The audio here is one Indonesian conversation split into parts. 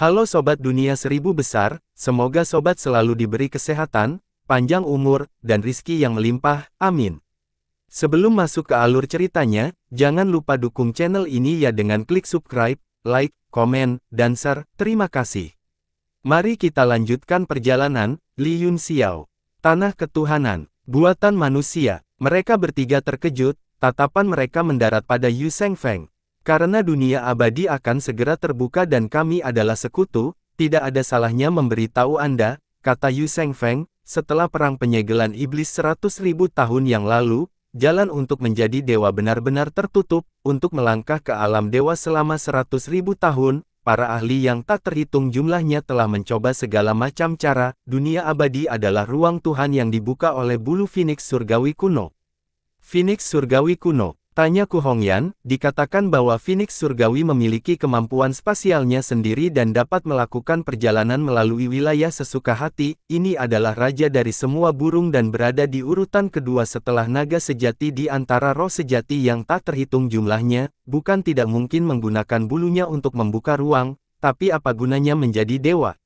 Halo Sobat Dunia Seribu Besar, semoga Sobat selalu diberi kesehatan, panjang umur, dan rizki yang melimpah, amin. Sebelum masuk ke alur ceritanya, jangan lupa dukung channel ini ya dengan klik subscribe, like, komen, dan share, terima kasih. Mari kita lanjutkan perjalanan, Li Yun Xiao. Tanah Ketuhanan, buatan manusia. Mereka bertiga terkejut, tatapan mereka mendarat pada Yu Shengfeng. Karena dunia abadi akan segera terbuka dan kami adalah sekutu, tidak ada salahnya memberitahu Anda, kata Yu Shengfeng, setelah perang penyegelan iblis 100.000 tahun yang lalu, jalan untuk menjadi dewa benar-benar tertutup, untuk melangkah ke alam dewa selama 100.000 tahun, para ahli yang tak terhitung jumlahnya telah mencoba segala macam cara, dunia abadi adalah ruang Tuhan yang dibuka oleh bulu Phoenix surgawi kuno. Phoenix surgawi kuno. Tanya Ku Hongyan, dikatakan bahwa Phoenix surgawi memiliki kemampuan spasialnya sendiri dan dapat melakukan perjalanan melalui wilayah sesuka hati. Ini adalah raja dari semua burung dan berada di urutan kedua setelah naga sejati di antara roh sejati yang tak terhitung jumlahnya. Bukan tidak mungkin menggunakan bulunya untuk membuka ruang, tapi apa gunanya menjadi dewa?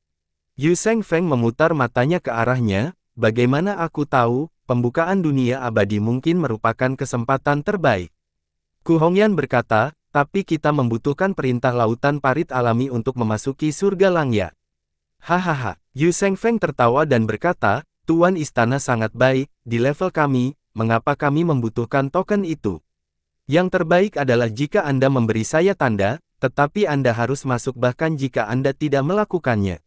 Yu Shengfeng memutar matanya ke arahnya. Bagaimana aku tahu, pembukaan dunia abadi mungkin merupakan kesempatan terbaik. Ku Hongyan berkata, tapi kita membutuhkan perintah lautan parit alami untuk memasuki surga Langya. Hahaha, Yu Shengfeng tertawa dan berkata, Tuan Istana sangat baik, di level kami, mengapa kami membutuhkan token itu? Yang terbaik adalah jika Anda memberi saya tanda, tetapi Anda harus masuk bahkan jika Anda tidak melakukannya.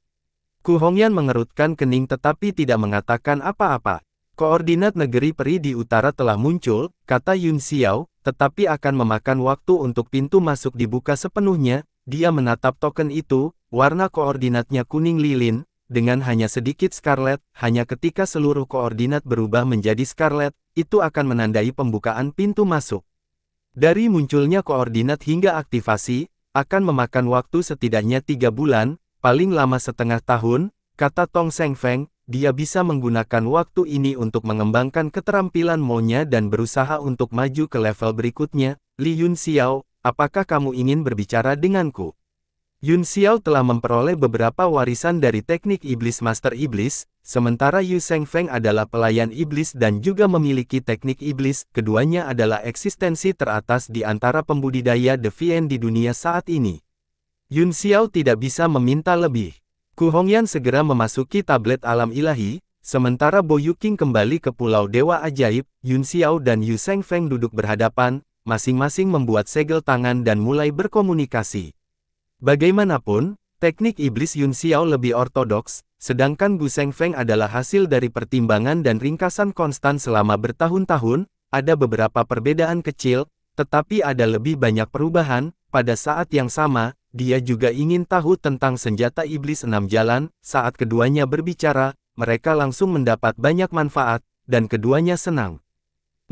Ku Hongyan mengerutkan kening tetapi tidak mengatakan apa-apa. Koordinat negeri peri di utara telah muncul, kata Yun Xiao, tetapi akan memakan waktu untuk pintu masuk dibuka sepenuhnya. Dia menatap token itu, warna koordinatnya kuning lilin, dengan hanya sedikit scarlet, hanya ketika seluruh koordinat berubah menjadi scarlet, itu akan menandai pembukaan pintu masuk. Dari munculnya koordinat hingga aktivasi, akan memakan waktu setidaknya 3 bulan, paling lama setengah tahun, kata Tong Shengfeng. Dia bisa menggunakan waktu ini untuk mengembangkan keterampilan Mo-nya dan berusaha untuk maju ke level berikutnya. Li Yun Xiao, apakah kamu ingin berbicara denganku? Yun Xiao telah memperoleh beberapa warisan dari teknik iblis Master Iblis, sementara Yu Shengfeng adalah pelayan iblis dan juga memiliki teknik iblis. Keduanya adalah eksistensi teratas di antara pembudidaya Deviant di dunia saat ini. Yun Xiao tidak bisa meminta lebih. Ku Hongyan segera memasuki tablet alam ilahi, sementara Bo Yuqing kembali ke Pulau Dewa Ajaib. Yun Xiao dan Yu Shengfeng duduk berhadapan, masing-masing membuat segel tangan dan mulai berkomunikasi. Bagaimanapun, teknik iblis Yun Xiao lebih ortodoks, sedangkan Gu Shengfeng adalah hasil dari pertimbangan dan ringkasan konstan selama bertahun-tahun. Ada beberapa perbedaan kecil, tetapi ada lebih banyak perubahan. Pada saat yang sama, dia juga ingin tahu tentang senjata iblis 6 jalan. Saat keduanya berbicara, mereka langsung mendapat banyak manfaat, dan keduanya senang.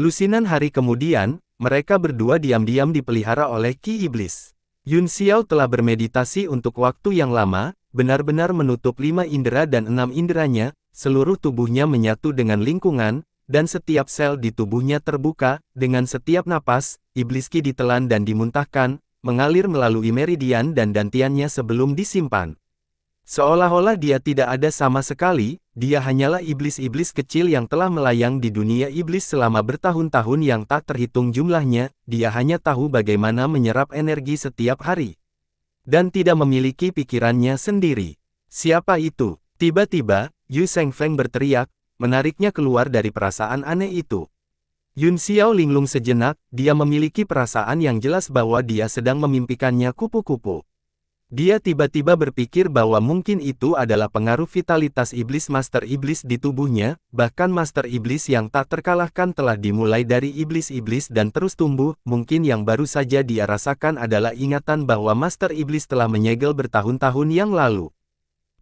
Lusinan hari kemudian, mereka berdua diam-diam dipelihara oleh Ki Iblis. Yun Xiao telah bermeditasi untuk waktu yang lama, benar-benar menutup 5 indera dan 6 inderanya, seluruh tubuhnya menyatu dengan lingkungan, dan setiap sel di tubuhnya terbuka. Dengan setiap napas, iblis Ki ditelan dan dimuntahkan, mengalir melalui meridian dan dantiannya sebelum disimpan. Seolah-olah dia tidak ada sama sekali, dia hanyalah iblis-iblis kecil yang telah melayang di dunia iblis selama bertahun-tahun yang tak terhitung jumlahnya. Dia hanya tahu bagaimana menyerap energi setiap hari. Dan tidak memiliki pikirannya sendiri. Siapa itu? Tiba-tiba, Yu Shengfeng berteriak, menariknya keluar dari perasaan aneh itu. Yun Xiao linglung sejenak, dia memiliki perasaan yang jelas bahwa dia sedang memimpikannya kupu-kupu. Dia tiba-tiba berpikir bahwa mungkin itu adalah pengaruh vitalitas iblis Master Iblis di tubuhnya, bahkan Master Iblis yang tak terkalahkan telah dimulai dari iblis-iblis dan terus tumbuh. Mungkin yang baru saja dia rasakan adalah ingatan bahwa Master Iblis telah menyegel bertahun-tahun yang lalu.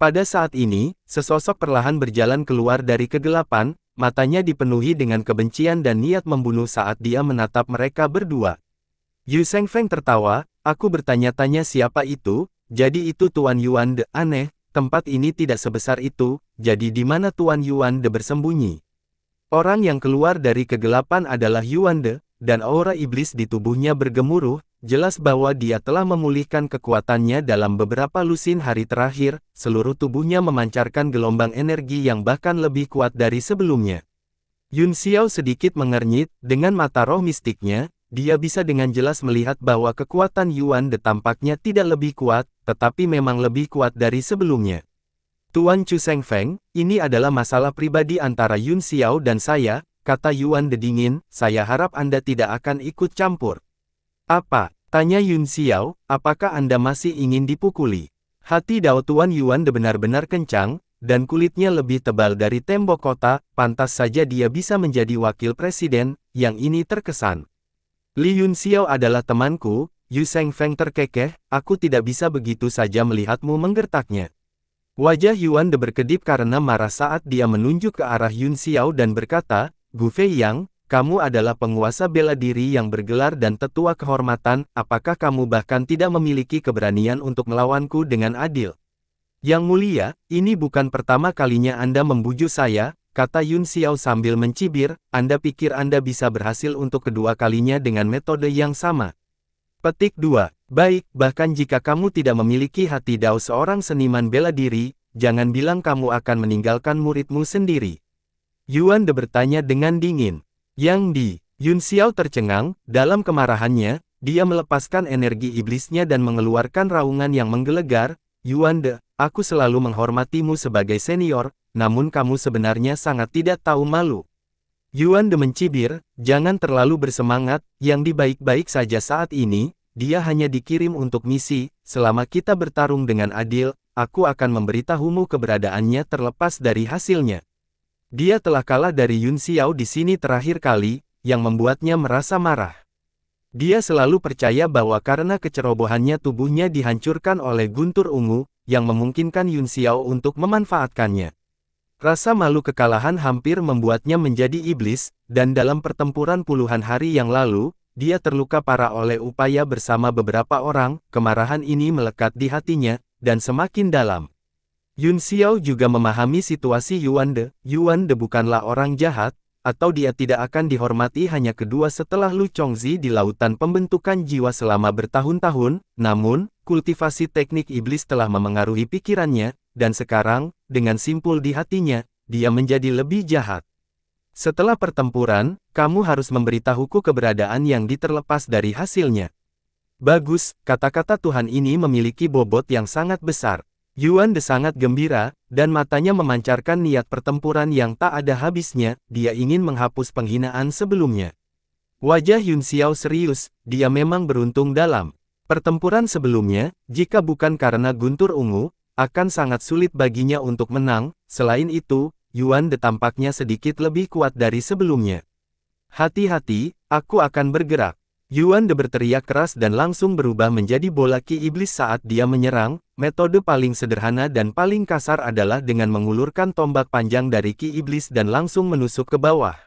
Pada saat ini, sesosok perlahan berjalan keluar dari kegelapan. Matanya dipenuhi dengan kebencian dan niat membunuh saat dia menatap mereka berdua. Yu Shengfeng tertawa, aku bertanya-tanya siapa itu, jadi itu Tuan Yuan De. Aneh, tempat ini tidak sebesar itu, jadi di mana Tuan Yuan De bersembunyi? Orang yang keluar dari kegelapan adalah Yuan De, dan aura iblis di tubuhnya bergemuruh. jelas bahwa dia telah memulihkan kekuatannya dalam beberapa lusin hari terakhir, seluruh tubuhnya memancarkan gelombang energi yang bahkan lebih kuat dari sebelumnya. Yun Xiao sedikit mengernyit, dengan mata roh mistiknya, dia bisa dengan jelas melihat bahwa kekuatan Yuan De tampaknya tidak lebih kuat, tetapi memang lebih kuat dari sebelumnya. Tuan Chu Shengfeng, ini adalah masalah pribadi antara Yun Xiao dan saya, kata Yuan De dingin, saya harap Anda tidak akan ikut campur. Apa? Tanya Yun Xiao, apakah Anda masih ingin dipukuli? Hati Dao Tuan Yuan De benar-benar kencang, dan kulitnya lebih tebal dari tembok kota, pantas saja dia bisa menjadi wakil presiden, yang ini terkesan. Li Yun Xiao adalah temanku, Yu Shengfeng terkekeh, aku tidak bisa begitu saja melihatmu menggertaknya. Wajah Yuan De berkedip karena marah saat dia menunjuk ke arah Yun Xiao dan berkata, Gu Fei Yang, kamu adalah penguasa bela diri yang bergelar dan tetua kehormatan, apakah kamu bahkan tidak memiliki keberanian untuk melawanku dengan adil? Yang mulia, ini bukan pertama kalinya Anda membujuk saya, kata Yun Xiao sambil mencibir, Anda pikir Anda bisa berhasil untuk kedua kalinya dengan metode yang sama. Petik 2. Baik, bahkan jika kamu tidak memiliki hati Dao seorang seniman bela diri, jangan bilang kamu akan meninggalkan muridmu sendiri. Yuan De bertanya dengan dingin. Yang di, Yun Xiao tercengang, dalam kemarahannya, dia melepaskan energi iblisnya dan mengeluarkan raungan yang menggelegar, Yuan De, aku selalu menghormatimu sebagai senior, namun kamu sebenarnya sangat tidak tahu malu. Yuan De mencibir, jangan terlalu bersemangat, yang di baik-baik saja saat ini, dia hanya dikirim untuk misi, selama kita bertarung dengan adil, aku akan memberitahumu keberadaannya terlepas dari hasilnya. Dia telah kalah dari Yun Xiao di sini terakhir kali, yang membuatnya merasa marah. Dia selalu percaya bahwa karena kecerobohannya tubuhnya dihancurkan oleh guntur ungu, yang memungkinkan Yun Xiao untuk memanfaatkannya. Rasa malu kekalahan hampir membuatnya menjadi iblis, dan dalam pertempuran puluhan hari yang lalu, dia terluka parah oleh upaya bersama beberapa orang, kemarahan ini melekat di hatinya, dan semakin dalam. Yun Xiao juga memahami situasi Yuan De. Yuan De bukanlah orang jahat, atau dia tidak akan dihormati hanya kedua setelah Lu Chongzi di lautan pembentukan jiwa selama bertahun-tahun, namun, kultivasi teknik iblis telah memengaruhi pikirannya, dan sekarang, dengan simpul di hatinya, dia menjadi lebih jahat. Setelah pertempuran, kamu harus memberitahuku keberadaan yang terlepas dari hasilnya. Bagus, kata-kata Tuhan ini memiliki bobot yang sangat besar. Yuan De sangat gembira, dan matanya memancarkan niat pertempuran yang tak ada habisnya, dia ingin menghapus penghinaan sebelumnya. Wajah Yun Xiao serius, dia memang beruntung dalam pertempuran sebelumnya, jika bukan karena guntur ungu, akan sangat sulit baginya untuk menang, selain itu, Yuan De tampaknya sedikit lebih kuat dari sebelumnya. Hati-hati, aku akan bergerak. Yuan De berteriak keras dan langsung berubah menjadi bola ki iblis saat dia menyerang. Metode paling sederhana dan paling kasar adalah dengan mengulurkan tombak panjang dari ki iblis dan langsung menusuk ke bawah.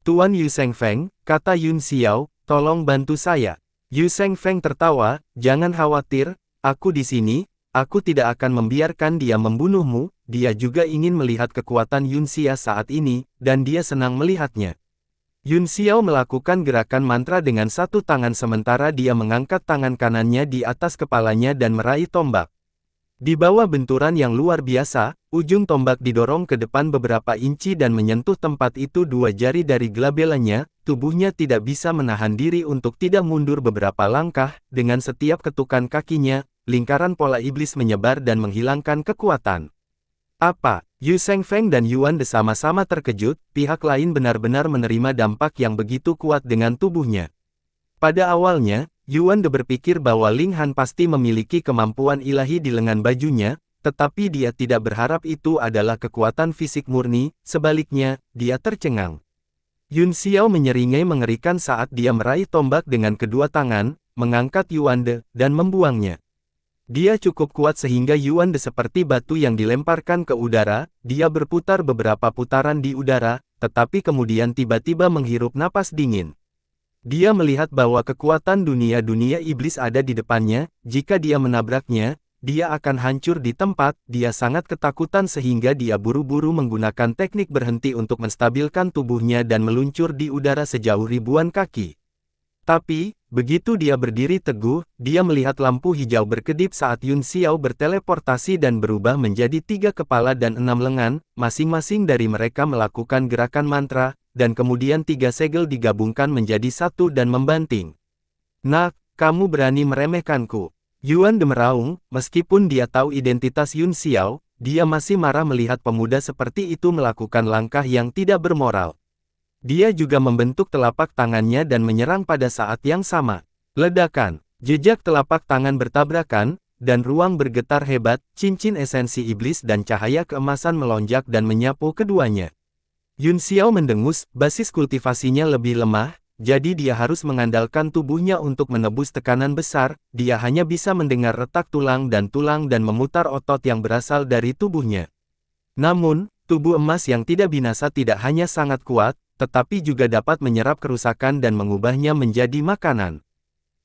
Tuan Yu Shengfeng, kata Yun Xiao, tolong bantu saya. Yu Shengfeng tertawa, jangan khawatir, aku di sini, aku tidak akan membiarkan dia membunuhmu, dia juga ingin melihat kekuatan Yun Xia saat ini, dan dia senang melihatnya. Yun Xiao melakukan gerakan mantra dengan satu tangan sementara dia mengangkat tangan kanannya di atas kepalanya dan meraih tombak. Di bawah benturan yang luar biasa, ujung tombak didorong ke depan beberapa inci dan menyentuh tempat itu dua jari dari glabelanya, tubuhnya tidak bisa menahan diri untuk tidak mundur beberapa langkah, dengan setiap ketukan kakinya, lingkaran pola iblis menyebar dan menghilangkan kekuatan. Apa? Yu Shengfeng dan Yuan De sama-sama terkejut, pihak lain benar-benar menerima dampak yang begitu kuat dengan tubuhnya. Pada awalnya, Yuan De berpikir bahwa Ling Han pasti memiliki kemampuan ilahi di lengan bajunya, tetapi dia tidak berharap itu adalah kekuatan fisik murni, sebaliknya, dia tercengang. Yun Xiao menyeringai mengerikan saat dia meraih tombak dengan kedua tangan, mengangkat Yuan De, dan membuangnya. Dia cukup kuat sehingga Yuan De seperti batu yang dilemparkan ke udara, dia berputar beberapa putaran di udara, tetapi kemudian tiba-tiba menghirup napas dingin. Dia melihat bahwa kekuatan dunia-dunia iblis ada di depannya, jika dia menabraknya, dia akan hancur di tempat, dia sangat ketakutan sehingga dia buru-buru menggunakan teknik berhenti untuk menstabilkan tubuhnya dan meluncur di udara sejauh ribuan kaki. Tapi, begitu dia berdiri teguh, dia melihat lampu hijau berkedip saat Yun Xiao berteleportasi dan berubah menjadi 3 kepala dan 6 lengan, masing-masing dari mereka melakukan gerakan mantra, dan kemudian 3 segel digabungkan menjadi satu dan membanting. Nak, kamu berani meremehkanku. Yuan De meraung, meskipun dia tahu identitas Yun Xiao, dia masih marah melihat pemuda seperti itu melakukan langkah yang tidak bermoral. Dia juga membentuk telapak tangannya dan menyerang pada saat yang sama. Ledakan, jejak telapak tangan bertabrakan, dan ruang bergetar hebat, cincin esensi iblis dan cahaya keemasan melonjak dan menyapu keduanya. Yun Xiao mendengus, basis kultivasinya lebih lemah, jadi dia harus mengandalkan tubuhnya untuk menebus tekanan besar, dia hanya bisa mendengar retak tulang dan memutar otot yang berasal dari tubuhnya. Namun, tubuh emas yang tidak binasa tidak hanya sangat kuat, tetapi juga dapat menyerap kerusakan dan mengubahnya menjadi makanan.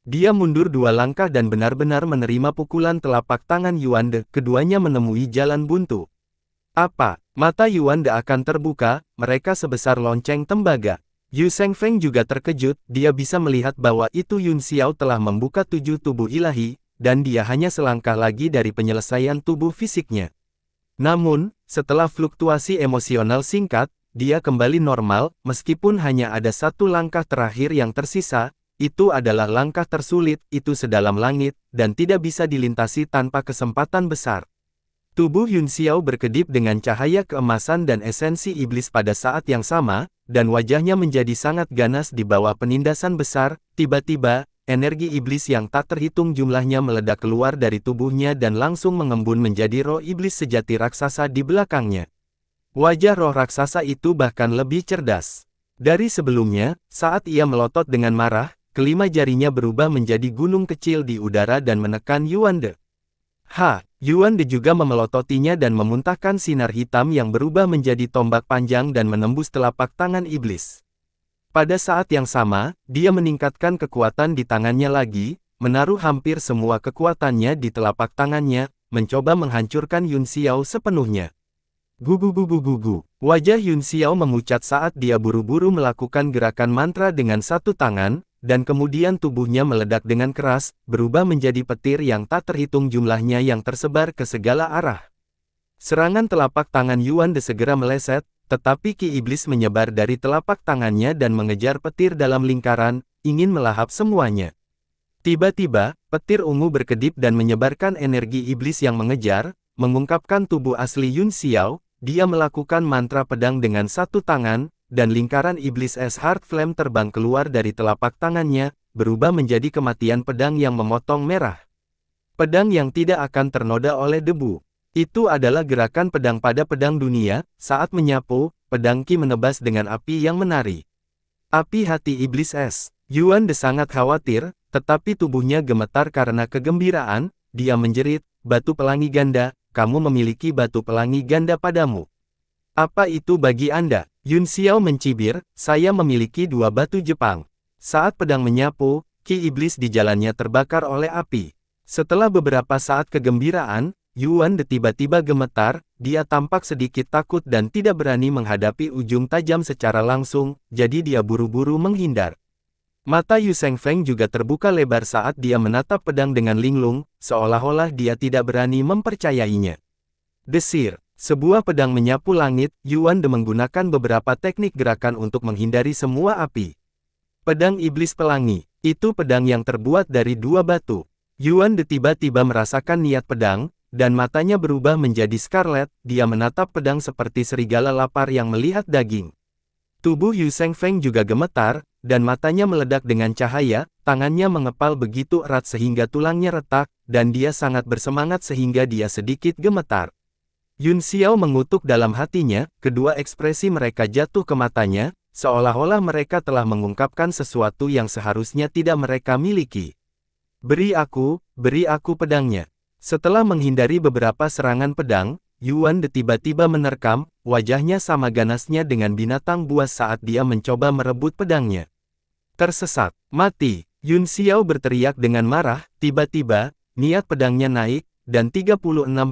Dia mundur 2 langkah dan benar-benar menerima pukulan telapak tangan Yuan De, keduanya menemui jalan buntu. Apa? Mata Yuan De akan terbuka, mereka sebesar lonceng tembaga. Yu Shengfeng juga terkejut, dia bisa melihat bahwa itu Yun Xiao telah membuka 7 tubuh ilahi, dan dia hanya selangkah lagi dari penyelesaian tubuh fisiknya. Namun, setelah fluktuasi emosional singkat, dia kembali normal, meskipun hanya ada 1 langkah terakhir yang tersisa, itu adalah langkah tersulit, itu sedalam langit, dan tidak bisa dilintasi tanpa kesempatan besar. Tubuh Yun Xiao berkedip dengan cahaya keemasan dan esensi iblis pada saat yang sama, dan wajahnya menjadi sangat ganas di bawah penindasan besar. Tiba-tiba, energi iblis yang tak terhitung jumlahnya meledak keluar dari tubuhnya dan langsung mengembun menjadi roh iblis sejati raksasa di belakangnya. Wajah roh raksasa itu bahkan lebih cerdas. Dari sebelumnya, saat ia melotot dengan marah, kelima jarinya berubah menjadi gunung kecil di udara dan menekan Yuan De. Yuan De juga memelototinya dan memuntahkan sinar hitam yang berubah menjadi tombak panjang dan menembus telapak tangan iblis. Pada saat yang sama, dia meningkatkan kekuatan di tangannya lagi, menaruh hampir semua kekuatannya di telapak tangannya, mencoba menghancurkan Yun Xiao sepenuhnya. Gugu. Wajah Yun Xiao memucat saat dia buru-buru melakukan gerakan mantra dengan 1 tangan, dan kemudian tubuhnya meledak dengan keras, berubah menjadi petir yang tak terhitung jumlahnya yang tersebar ke segala arah. Serangan telapak tangan Yuan De segera meleset, tetapi ki iblis menyebar dari telapak tangannya dan mengejar petir dalam lingkaran, ingin melahap semuanya. Tiba-tiba, petir ungu berkedip dan menyebarkan energi iblis yang mengejar, mengungkapkan tubuh asli Yun Xiao. Dia melakukan mantra pedang dengan 1 tangan, dan lingkaran iblis es Heart Flame terbang keluar dari telapak tangannya, berubah menjadi kematian pedang yang memotong merah. Pedang yang tidak akan ternoda oleh debu. Itu adalah gerakan pedang pada pedang dunia, saat menyapu, pedang Qi menebas dengan api yang menari. Api hati iblis es. Yuan De sangat khawatir, tetapi tubuhnya gemetar karena kegembiraan, dia menjerit, batu pelangi ganda. Kamu memiliki batu pelangi ganda padamu. Apa itu bagi Anda? Yun Xiao mencibir, saya memiliki 2 batu Jepang. Saat pedang menyapu, ki iblis di jalannya terbakar oleh api. Setelah beberapa saat kegembiraan, Yuan De tiba-tiba gemetar, dia tampak sedikit takut dan tidak berani menghadapi ujung tajam secara langsung, jadi dia buru-buru menghindar. Mata Yu Shengfeng juga terbuka lebar saat dia menatap pedang dengan linglung, seolah-olah dia tidak berani mempercayainya. Desir, sebuah pedang menyapu langit, Yuan De menggunakan beberapa teknik gerakan untuk menghindari semua api. Pedang iblis pelangi, itu pedang yang terbuat dari 2 batu. Yuan De tiba-tiba merasakan niat pedang, dan matanya berubah menjadi scarlet, dia menatap pedang seperti serigala lapar yang melihat daging. Tubuh Yu Shengfeng juga gemetar, dan matanya meledak dengan cahaya, tangannya mengepal begitu erat sehingga tulangnya retak, dan dia sangat bersemangat sehingga dia sedikit gemetar. Yun Xiao mengutuk dalam hatinya, kedua ekspresi mereka jatuh ke matanya, seolah-olah mereka telah mengungkapkan sesuatu yang seharusnya tidak mereka miliki. Beri aku pedangnya. Setelah menghindari beberapa serangan pedang, Yuan De tiba-tiba menerkam, wajahnya sama ganasnya dengan binatang buas saat dia mencoba merebut pedangnya. Tersesat, mati, Yun Xiao berteriak dengan marah, tiba-tiba, niat pedangnya naik, dan 36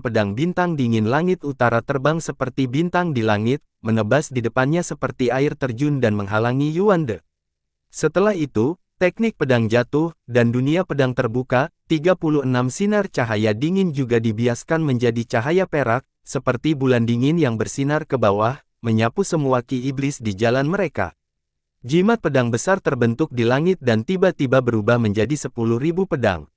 pedang bintang dingin langit utara terbang seperti bintang di langit, menebas di depannya seperti air terjun dan menghalangi Yuan De. Setelah itu, Teknik pedang jatuh, dan dunia pedang terbuka, 36 sinar cahaya dingin juga dibiaskan menjadi cahaya perak, seperti bulan dingin yang bersinar ke bawah, menyapu semua ki iblis di jalan mereka. Jimat pedang besar terbentuk di langit dan tiba-tiba berubah menjadi 10.000 pedang.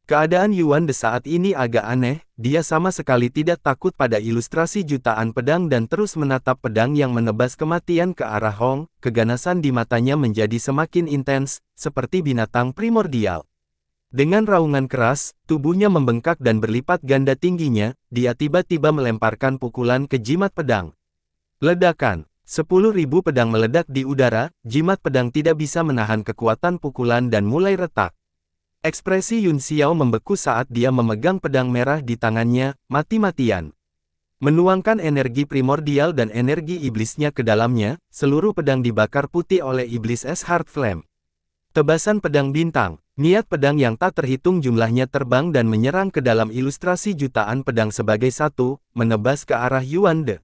Keadaan Yuan De saat ini agak aneh, dia sama sekali tidak takut pada ilustrasi jutaan pedang dan terus menatap pedang yang menebas kematian ke arah Hong. Keganasan di matanya menjadi semakin intens, seperti binatang primordial. Dengan raungan keras, tubuhnya membengkak dan berlipat ganda tingginya, dia tiba-tiba melemparkan pukulan ke jimat pedang. Ledakan. 10.000 pedang meledak di udara, jimat pedang tidak bisa menahan kekuatan pukulan dan mulai retak. Ekspresi Yun Xiao membeku saat dia memegang pedang merah di tangannya, mati-matian. Menuangkan energi primordial dan energi iblisnya ke dalamnya, seluruh pedang dibakar putih oleh iblis es Heart Flame. Tebasan pedang bintang, niat pedang yang tak terhitung jumlahnya terbang dan menyerang ke dalam ilustrasi jutaan pedang sebagai satu, menebas ke arah Yuan De.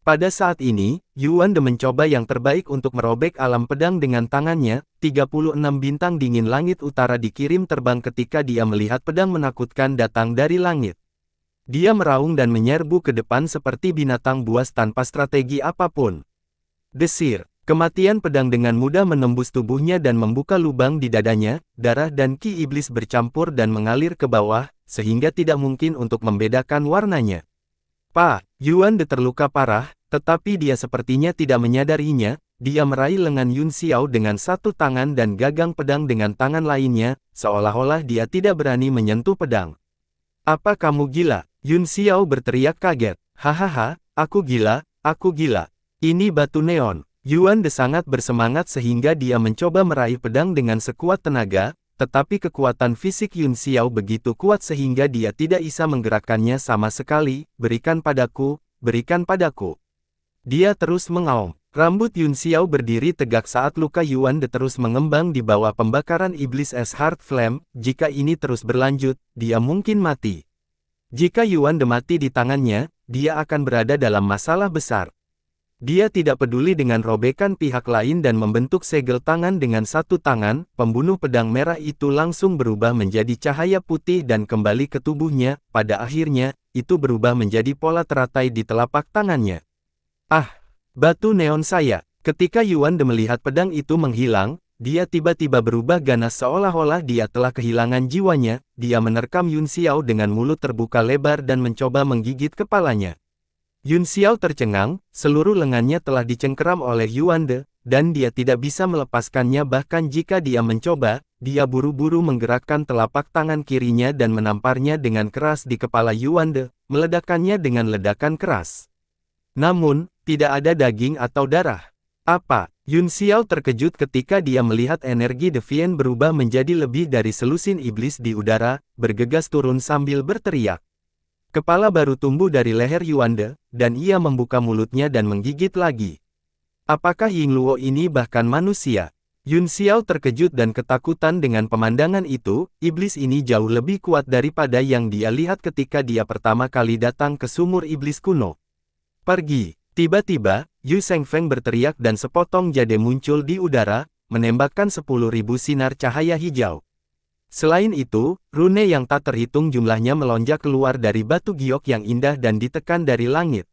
Pada saat ini, Yuan De mencoba yang terbaik untuk merobek alam pedang dengan tangannya. 36 bintang dingin langit utara dikirim terbang ketika dia melihat pedang menakutkan datang dari langit. Dia meraung dan menyerbu ke depan seperti binatang buas tanpa strategi apapun. Desir, kematian pedang dengan mudah menembus tubuhnya dan membuka lubang di dadanya, darah dan ki iblis bercampur dan mengalir ke bawah, sehingga tidak mungkin untuk membedakan warnanya. Yuan De terluka parah, tetapi dia sepertinya tidak menyadarinya. Dia meraih lengan Yun Xiao dengan satu tangan dan gagang pedang dengan tangan lainnya, seolah-olah dia tidak berani menyentuh pedang. Apa kamu gila? Yun Xiao berteriak kaget. Hahaha, aku gila, aku gila. Ini batu neon. Yuan De sangat bersemangat sehingga dia mencoba meraih pedang dengan sekuat tenaga, tetapi kekuatan fisik Yun Xiao begitu kuat sehingga dia tidak bisa menggerakkannya sama sekali. Berikan padaku, berikan padaku. Dia terus mengaum. Rambut Yun Xiao berdiri tegak saat luka Yuan De terus mengembang di bawah pembakaran iblis es Heart Flame. Jika ini terus berlanjut, dia mungkin mati. Jika Yuan De mati di tangannya, dia akan berada dalam masalah besar. Dia tidak peduli dengan robekan pihak lain dan membentuk segel tangan dengan satu tangan. Pembunuh pedang merah itu langsung berubah menjadi cahaya putih dan kembali ke tubuhnya. Pada akhirnya, itu berubah menjadi pola teratai di telapak tangannya. Batu neon saya. Ketika Yuan De melihat pedang itu menghilang, dia tiba-tiba berubah ganas seolah-olah dia telah kehilangan jiwanya. Dia menerkam Yun Xiao dengan mulut terbuka lebar dan mencoba menggigit kepalanya. Yun Xiao tercengang, seluruh lengannya telah dicengkeram oleh Yuan De, dan dia tidak bisa melepaskannya bahkan jika dia mencoba. Dia buru-buru menggerakkan telapak tangan kirinya dan menamparnya dengan keras di kepala Yuan De, meledakkannya dengan ledakan keras. Namun, tidak ada daging atau darah. Yun Xiao terkejut ketika dia melihat energi Deviant berubah menjadi lebih dari selusin iblis di udara, bergegas turun sambil berteriak. Kepala baru tumbuh dari leher Yuan De, dan ia membuka mulutnya dan menggigit lagi. Apakah Ying Luo ini bahkan manusia? Yun Xiao terkejut dan ketakutan dengan pemandangan itu. Iblis ini jauh lebih kuat daripada yang dia lihat ketika dia pertama kali datang ke sumur iblis kuno. Pergi. Tiba-tiba, Yu Shengfeng berteriak dan sepotong jade muncul di udara, menembakkan 10.000 sinar cahaya hijau. Selain itu, rune yang tak terhitung jumlahnya melonjak keluar dari batu giok yang indah dan ditekan dari langit.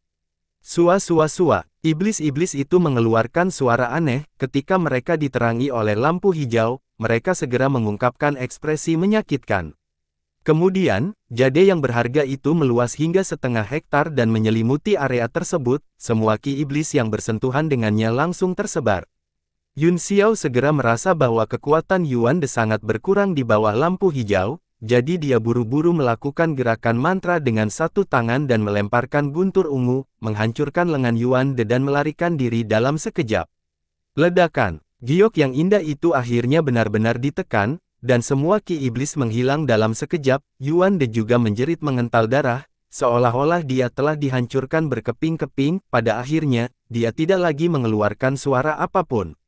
Sua-sua-sua, iblis-iblis itu mengeluarkan suara aneh. Ketika mereka diterangi oleh lampu hijau, mereka segera mengungkapkan ekspresi menyakitkan. Kemudian, jade yang berharga itu meluas hingga setengah hektar dan menyelimuti area tersebut. Semua ki iblis yang bersentuhan dengannya langsung tersebar. Yun Xiao segera merasa bahwa kekuatan Yuan De sangat berkurang di bawah lampu hijau, jadi dia buru-buru melakukan gerakan mantra dengan satu tangan dan melemparkan guntur ungu, menghancurkan lengan Yuan De dan melarikan diri dalam sekejap. Ledakan, giok yang indah itu akhirnya benar-benar ditekan, dan semua ki iblis menghilang dalam sekejap. Yuan De juga menjerit mengental darah, seolah-olah dia telah dihancurkan berkeping-keping. Pada akhirnya, dia tidak lagi mengeluarkan suara apapun.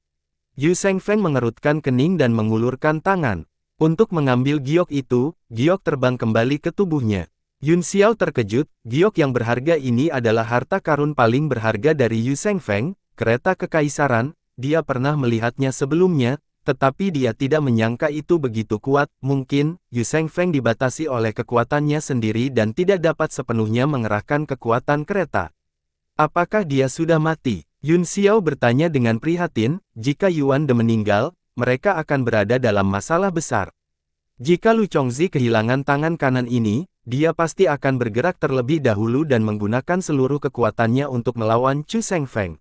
Yu Shengfeng mengerutkan kening dan mengulurkan tangan. Untuk mengambil giok itu, giok terbang kembali ke tubuhnya. Yun Xiao terkejut, giok yang berharga ini adalah harta karun paling berharga dari Yu Shengfeng, kereta kekaisaran. Dia pernah melihatnya sebelumnya, tetapi dia tidak menyangka itu begitu kuat. Mungkin, Yu Shengfeng dibatasi oleh kekuatannya sendiri dan tidak dapat sepenuhnya mengerahkan kekuatan kereta. Apakah dia sudah mati? Yun Xiao bertanya dengan prihatin. Jika Yuan De meninggal, mereka akan berada dalam masalah besar. Jika Lu Chongzi kehilangan tangan kanan ini, dia pasti akan bergerak terlebih dahulu dan menggunakan seluruh kekuatannya untuk melawan Chu Shengfeng.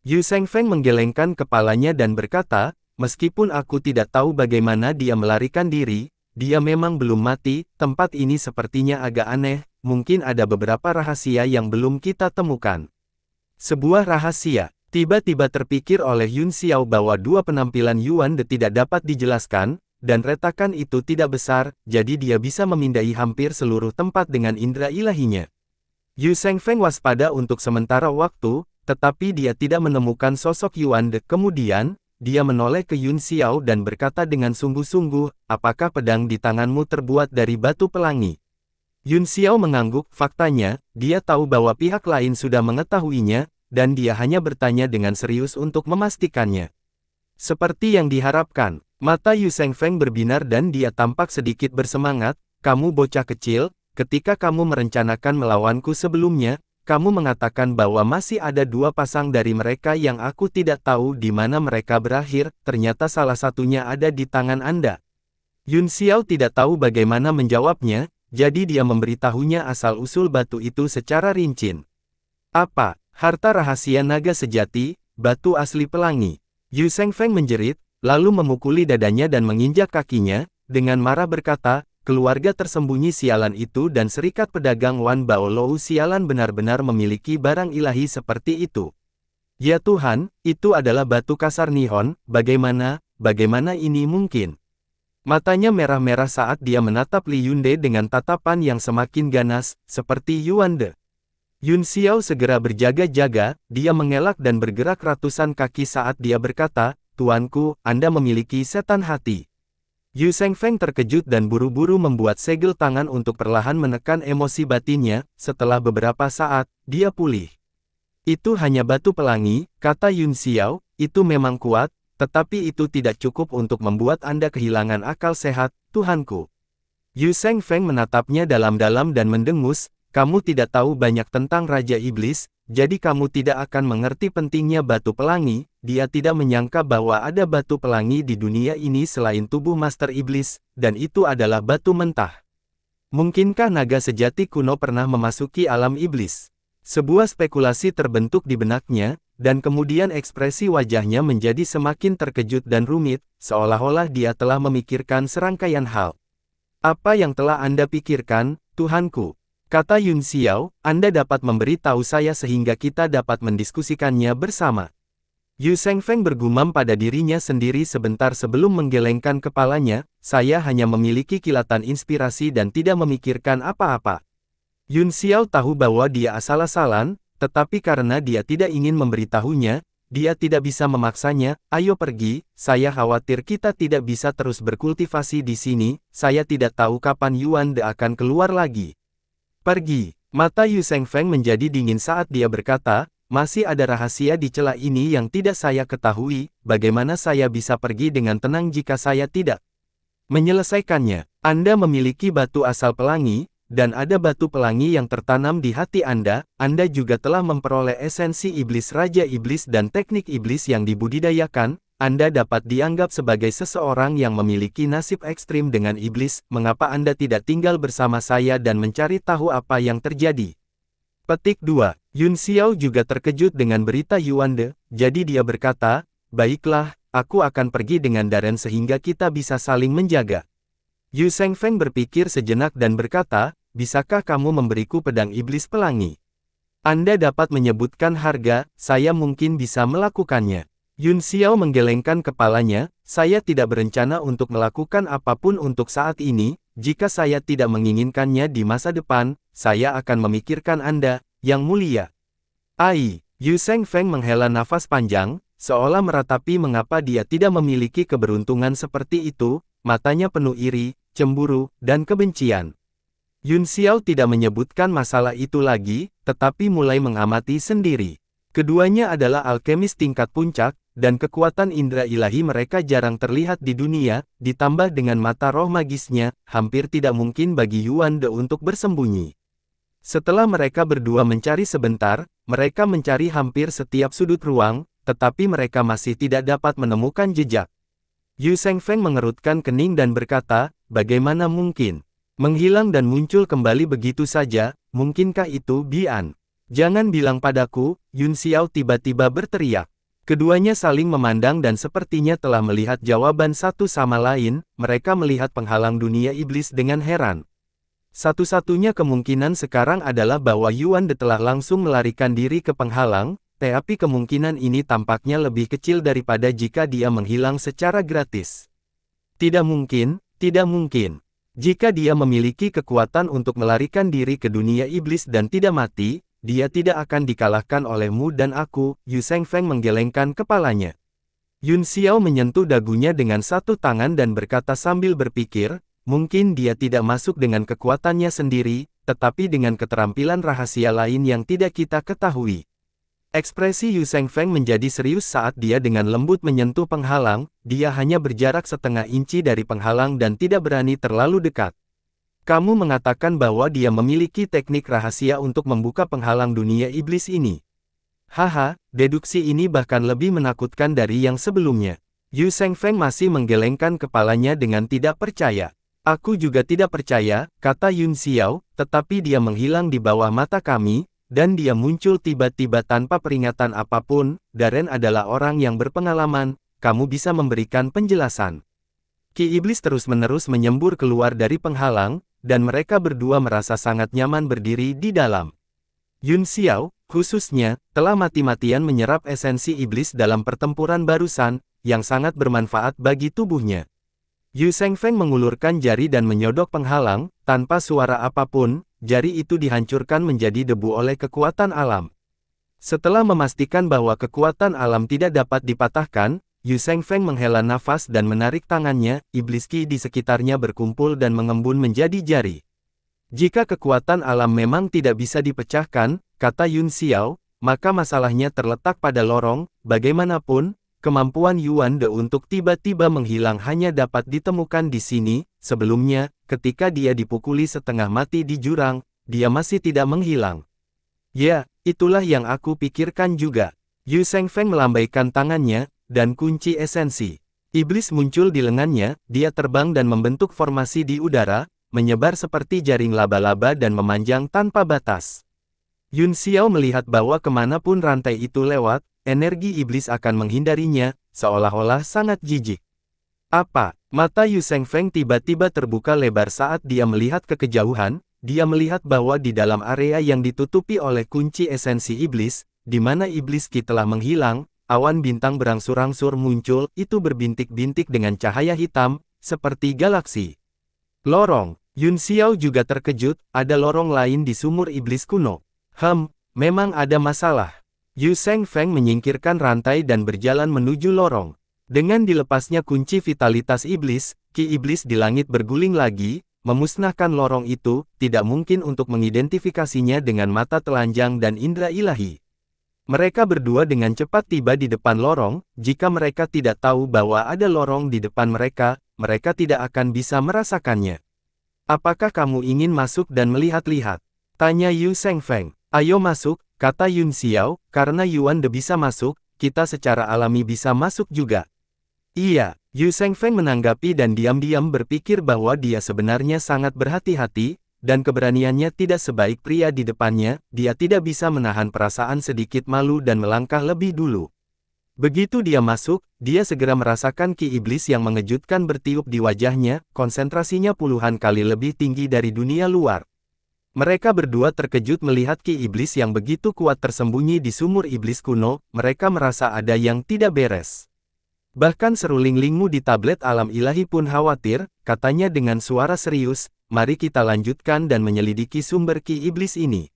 Yu Shengfeng menggelengkan kepalanya dan berkata, meskipun aku tidak tahu bagaimana dia melarikan diri, dia memang belum mati. Tempat ini sepertinya agak aneh, mungkin ada beberapa rahasia yang belum kita temukan. Sebuah rahasia. Tiba-tiba terpikir oleh Yun Xiao bahwa dua penampilan Yuan De tidak dapat dijelaskan, dan retakan itu tidak besar, jadi dia bisa memindai hampir seluruh tempat dengan indera ilahinya. Yu Shengfeng waspada untuk sementara waktu, tetapi dia tidak menemukan sosok Yuan De. Kemudian, dia menoleh ke Yun Xiao dan berkata dengan sungguh-sungguh, apakah pedang di tanganmu terbuat dari batu pelangi? Yun Xiao mengangguk. Faktanya, dia tahu bahwa pihak lain sudah mengetahuinya, dan dia hanya bertanya dengan serius untuk memastikannya. Seperti yang diharapkan, mata Yu Shengfeng berbinar dan dia tampak sedikit bersemangat. Kamu bocah kecil, ketika kamu merencanakan melawanku sebelumnya, kamu mengatakan bahwa masih ada dua pasang dari mereka yang aku tidak tahu di mana mereka berakhir, ternyata salah satunya ada di tangan Anda. Yun Xiao tidak tahu bagaimana menjawabnya, jadi dia memberitahunya asal-usul batu itu secara rinci. Apa? Harta rahasia naga sejati, batu asli pelangi. Yu Shengfeng menjerit, lalu memukuli dadanya dan menginjak kakinya, dengan marah berkata, keluarga tersembunyi sialan itu dan serikat pedagang Wan Baolou sialan benar-benar memiliki barang ilahi seperti itu. Ya Tuhan, itu adalah batu kasar Nihon, bagaimana ini mungkin? Matanya merah-merah saat dia menatap Li Yunde dengan tatapan yang semakin ganas, seperti Yuan De. Yun Xiao segera berjaga-jaga, dia mengelak dan bergerak ratusan kaki saat dia berkata, Tuanku, Anda memiliki setan hati. Yu Shengfeng terkejut dan buru-buru membuat segel tangan untuk perlahan menekan emosi batinnya. Setelah beberapa saat, dia pulih. Itu hanya batu pelangi, kata Yun Xiao, itu memang kuat, tetapi itu tidak cukup untuk membuat Anda kehilangan akal sehat, Tuhanku. Yu Shengfeng menatapnya dalam-dalam dan mendengus, kamu tidak tahu banyak tentang Raja Iblis, jadi kamu tidak akan mengerti pentingnya batu pelangi. Dia tidak menyangka bahwa ada batu pelangi di dunia ini selain tubuh Master Iblis, dan itu adalah batu mentah. Mungkinkah naga sejati kuno pernah memasuki alam iblis? Sebuah spekulasi terbentuk di benaknya, dan kemudian ekspresi wajahnya menjadi semakin terkejut dan rumit, seolah-olah dia telah memikirkan serangkaian hal. Apa yang telah Anda pikirkan, Tuhanku? Kata Yun Xiao, Anda dapat memberi tahu saya sehingga kita dapat mendiskusikannya bersama. Yu Shengfeng bergumam pada dirinya sendiri sebentar sebelum menggelengkan kepalanya, saya hanya memiliki kilatan inspirasi dan tidak memikirkan apa-apa. Yun Xiao tahu bahwa dia asal-asalan, tetapi karena dia tidak ingin memberitahunya, dia tidak bisa memaksanya. Ayo pergi, saya khawatir kita tidak bisa terus berkultivasi di sini, saya tidak tahu kapan Yuan De akan keluar lagi. Pergi. Mata Yu Shengfeng menjadi dingin saat dia berkata, masih ada rahasia di celah ini yang tidak saya ketahui, bagaimana saya bisa pergi dengan tenang jika saya tidak menyelesaikannya? Anda memiliki batu asal pelangi, dan ada batu pelangi yang tertanam di hati Anda juga telah memperoleh esensi iblis Raja Iblis dan teknik iblis yang dibudidayakan, Anda dapat dianggap sebagai seseorang yang memiliki nasib ekstrim dengan iblis. Mengapa Anda tidak tinggal bersama saya dan mencari tahu apa yang terjadi? Petik 2. Yun Xiao juga terkejut dengan berita Yuan De, jadi dia berkata, baiklah, aku akan pergi dengan Darren sehingga kita bisa saling menjaga. Yu Shengfeng berpikir sejenak dan berkata, bisakah kamu memberiku pedang iblis pelangi? Anda dapat menyebutkan harga, saya mungkin bisa melakukannya. Yun Xiao menggelengkan kepalanya, saya tidak berencana untuk melakukan apapun untuk saat ini, jika saya tidak menginginkannya di masa depan, saya akan memikirkan Anda, Yang Mulia. Ai, Yu Shengfeng menghela nafas panjang, seolah meratapi mengapa dia tidak memiliki keberuntungan seperti itu, matanya penuh iri, cemburu, dan kebencian. Yun Xiao tidak menyebutkan masalah itu lagi, tetapi mulai mengamati sendiri. Keduanya adalah alkemis tingkat puncak, dan kekuatan indera ilahi mereka jarang terlihat di dunia, ditambah dengan mata roh magisnya, hampir tidak mungkin bagi Yuan De untuk bersembunyi. Setelah mereka berdua mencari sebentar, mereka mencari hampir setiap sudut ruang, tetapi mereka masih tidak dapat menemukan jejak. Yu Shengfeng mengerutkan kening dan berkata, bagaimana mungkin? Menghilang dan muncul kembali begitu saja, mungkinkah itu Bian? Jangan bilang padaku, Yun Xiao tiba-tiba berteriak. Keduanya saling memandang dan sepertinya telah melihat jawaban satu sama lain, mereka melihat penghalang dunia iblis dengan heran. Satu-satunya kemungkinan sekarang adalah bahwa Yuan De telah langsung melarikan diri ke penghalang, tapi kemungkinan ini tampaknya lebih kecil daripada jika dia menghilang secara gratis. Tidak mungkin, tidak mungkin. Jika dia memiliki kekuatan untuk melarikan diri ke dunia iblis dan tidak mati, dia tidak akan dikalahkan olehmu dan aku. Yu Shengfeng menggelengkan kepalanya. Yun Xiao menyentuh dagunya dengan satu tangan dan berkata sambil berpikir, mungkin dia tidak masuk dengan kekuatannya sendiri, tetapi dengan keterampilan rahasia lain yang tidak kita ketahui. Ekspresi Yu Shengfeng menjadi serius saat dia dengan lembut menyentuh penghalang, dia hanya berjarak setengah inci dari penghalang dan tidak berani terlalu dekat. Kamu mengatakan bahwa dia memiliki teknik rahasia untuk membuka penghalang dunia iblis ini. Haha, deduksi ini bahkan lebih menakutkan dari yang sebelumnya. Yu Shengfeng masih menggelengkan kepalanya dengan tidak percaya. Aku juga tidak percaya, kata Yun Xiao, tetapi dia menghilang di bawah mata kami, dan dia muncul tiba-tiba tanpa peringatan apapun. Darren adalah orang yang berpengalaman, kamu bisa memberikan penjelasan. Ki iblis terus-menerus menyembur keluar dari penghalang, dan mereka berdua merasa sangat nyaman berdiri di dalam. Yun Xiao, khususnya, telah mati-matian menyerap esensi iblis dalam pertempuran barusan, yang sangat bermanfaat bagi tubuhnya. Yu Shengfeng mengulurkan jari dan menyodok penghalang, tanpa suara apapun, jari itu dihancurkan menjadi debu oleh kekuatan alam. Setelah memastikan bahwa kekuatan alam tidak dapat dipatahkan, Yu Shengfeng menghela nafas dan menarik tangannya, iblis ki di sekitarnya berkumpul dan mengembun menjadi jari. Jika kekuatan alam memang tidak bisa dipecahkan, kata Yun Xiao, maka masalahnya terletak pada lorong. Bagaimanapun, kemampuan Yuan De untuk tiba-tiba menghilang hanya dapat ditemukan di sini. Sebelumnya, ketika dia dipukuli setengah mati di jurang, dia masih tidak menghilang. Ya, itulah yang aku pikirkan juga. Yu Shengfeng melambaikan tangannya, dan kunci esensi iblis muncul di lengannya, dia terbang dan membentuk formasi di udara, menyebar seperti jaring laba-laba dan memanjang tanpa batas. Yun Xiao melihat bahwa kemanapun rantai itu lewat, energi iblis akan menghindarinya, seolah-olah sangat jijik. Apa? Mata Yu Shengfeng tiba-tiba terbuka lebar saat dia melihat ke kejauhan, dia melihat bahwa di dalam area yang ditutupi oleh kunci esensi iblis, di mana iblis ki telah menghilang, awan bintang berangsur-angsur muncul, itu berbintik-bintik dengan cahaya hitam, seperti galaksi. Lorong. Yun Xiao juga terkejut, ada lorong lain di sumur iblis kuno. Memang ada masalah. Yu Shengfeng menyingkirkan rantai dan berjalan menuju lorong. Dengan dilepasnya kunci vitalitas iblis, ki iblis di langit berguling lagi, memusnahkan lorong itu, tidak mungkin untuk mengidentifikasinya dengan mata telanjang dan indera ilahi. Mereka berdua dengan cepat tiba di depan lorong, jika mereka tidak tahu bahwa ada lorong di depan mereka, mereka tidak akan bisa merasakannya. Apakah kamu ingin masuk dan melihat-lihat? Tanya Yu Shengfeng. Ayo masuk, kata Yun Xiao, karena Yuan De bisa masuk, kita secara alami bisa masuk juga. Iya, Yu Shengfeng menanggapi dan diam-diam berpikir bahwa dia sebenarnya sangat berhati-hati, dan keberaniannya tidak sebaik pria di depannya, dia tidak bisa menahan perasaan sedikit malu dan melangkah lebih dulu. Begitu dia masuk, dia segera merasakan ki iblis yang mengejutkan bertiup di wajahnya, konsentrasinya puluhan kali lebih tinggi dari dunia luar. Mereka berdua terkejut melihat ki iblis yang begitu kuat tersembunyi di sumur iblis kuno, mereka merasa ada yang tidak beres. Bahkan seruling Lingmu di tablet alam ilahi pun khawatir, katanya dengan suara serius, mari kita lanjutkan dan menyelidiki sumber ki iblis ini.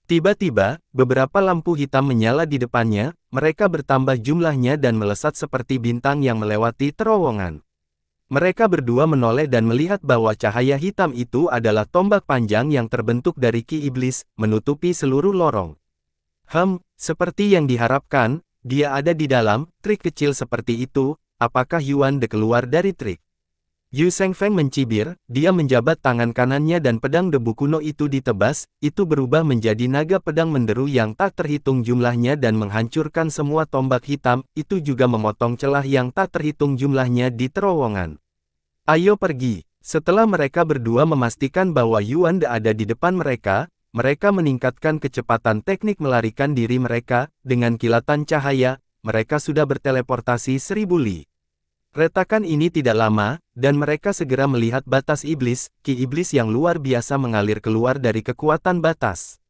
Tiba-tiba, beberapa lampu hitam menyala di depannya, mereka bertambah jumlahnya dan melesat seperti bintang yang melewati terowongan. Mereka berdua menoleh dan melihat bahwa cahaya hitam itu adalah tombak panjang yang terbentuk dari ki iblis, menutupi seluruh lorong. Seperti yang diharapkan, dia ada di dalam trik kecil seperti itu. Apakah Yuan De keluar dari trik? Yu Shengfeng mencibir, dia menjabat tangan kanannya dan pedang debu kuno itu ditebas, itu berubah menjadi naga pedang menderu yang tak terhitung jumlahnya dan menghancurkan semua tombak hitam, itu juga memotong celah yang tak terhitung jumlahnya di terowongan. Ayo pergi. Setelah mereka berdua memastikan bahwa Yuan De ada di depan mereka, mereka meningkatkan kecepatan teknik melarikan diri mereka, dengan kilatan cahaya, mereka sudah berteleportasi 1000 li. Retakan ini tidak lama, dan mereka segera melihat batas iblis, ki iblis yang luar biasa mengalir keluar dari kekuatan batas.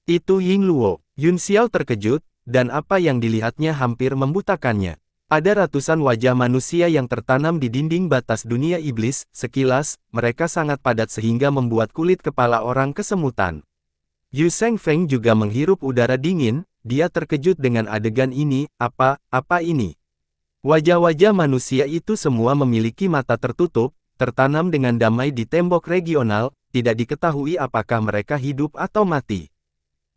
Itu Ying Luo. Yun Xiao terkejut, dan apa yang dilihatnya hampir membutakannya. Ada ratusan wajah manusia yang tertanam di dinding batas dunia iblis, sekilas, mereka sangat padat sehingga membuat kulit kepala orang kesemutan. Yu Shengfeng juga menghirup udara dingin, dia terkejut dengan adegan ini, apa ini? Wajah-wajah manusia itu semua memiliki mata tertutup, tertanam dengan damai di tembok regional, tidak diketahui apakah mereka hidup atau mati.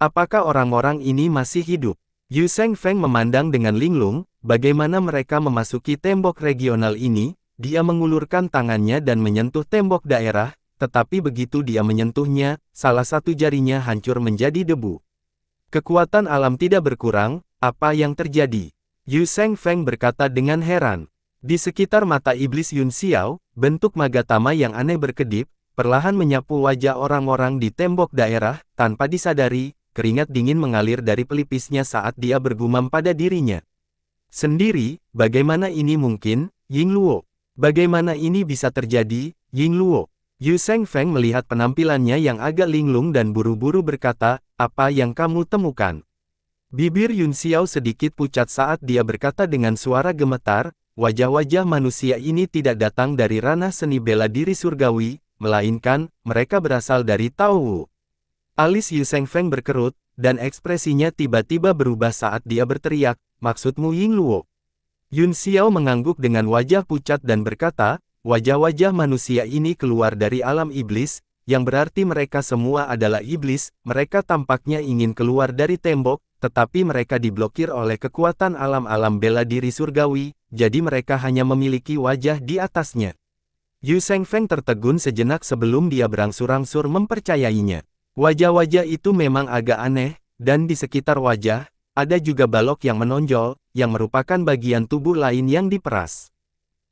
Apakah orang-orang ini masih hidup? Yu Shengfeng memandang dengan linglung, bagaimana mereka memasuki tembok regional ini, dia mengulurkan tangannya dan menyentuh tembok daerah, tetapi begitu dia menyentuhnya, salah satu jarinya hancur menjadi debu. Kekuatan alam tidak berkurang, apa yang terjadi? Yu Shengfeng berkata dengan heran. Di sekitar mata iblis Yun Xiao, bentuk Magatama yang aneh berkedip, perlahan menyapu wajah orang-orang di tembok daerah, tanpa disadari, keringat dingin mengalir dari pelipisnya saat dia bergumam pada dirinya. Sendiri, bagaimana ini mungkin, Ying Luo? Bagaimana ini bisa terjadi, Ying Luo? Yu Shengfeng melihat penampilannya yang agak linglung dan buru-buru berkata, apa yang kamu temukan? Bibir Yun Xiao sedikit pucat saat dia berkata dengan suara gemetar, wajah-wajah manusia ini tidak datang dari ranah seni bela diri surgawi, melainkan, mereka berasal dari Tao Wu. Alis Yu Shengfeng berkerut, dan ekspresinya tiba-tiba berubah saat dia berteriak, maksudmu Ying Luo? Yun Xiao mengangguk dengan wajah pucat dan berkata, wajah-wajah manusia ini keluar dari alam iblis, yang berarti mereka semua adalah iblis, mereka tampaknya ingin keluar dari tembok, tetapi mereka diblokir oleh kekuatan alam-alam bela diri surgawi, jadi mereka hanya memiliki wajah di atasnya. Yu Shengfeng tertegun sejenak sebelum dia berangsur-angsur mempercayainya. Wajah-wajah itu memang agak aneh, dan di sekitar wajah, ada juga balok yang menonjol, yang merupakan bagian tubuh lain yang diperas.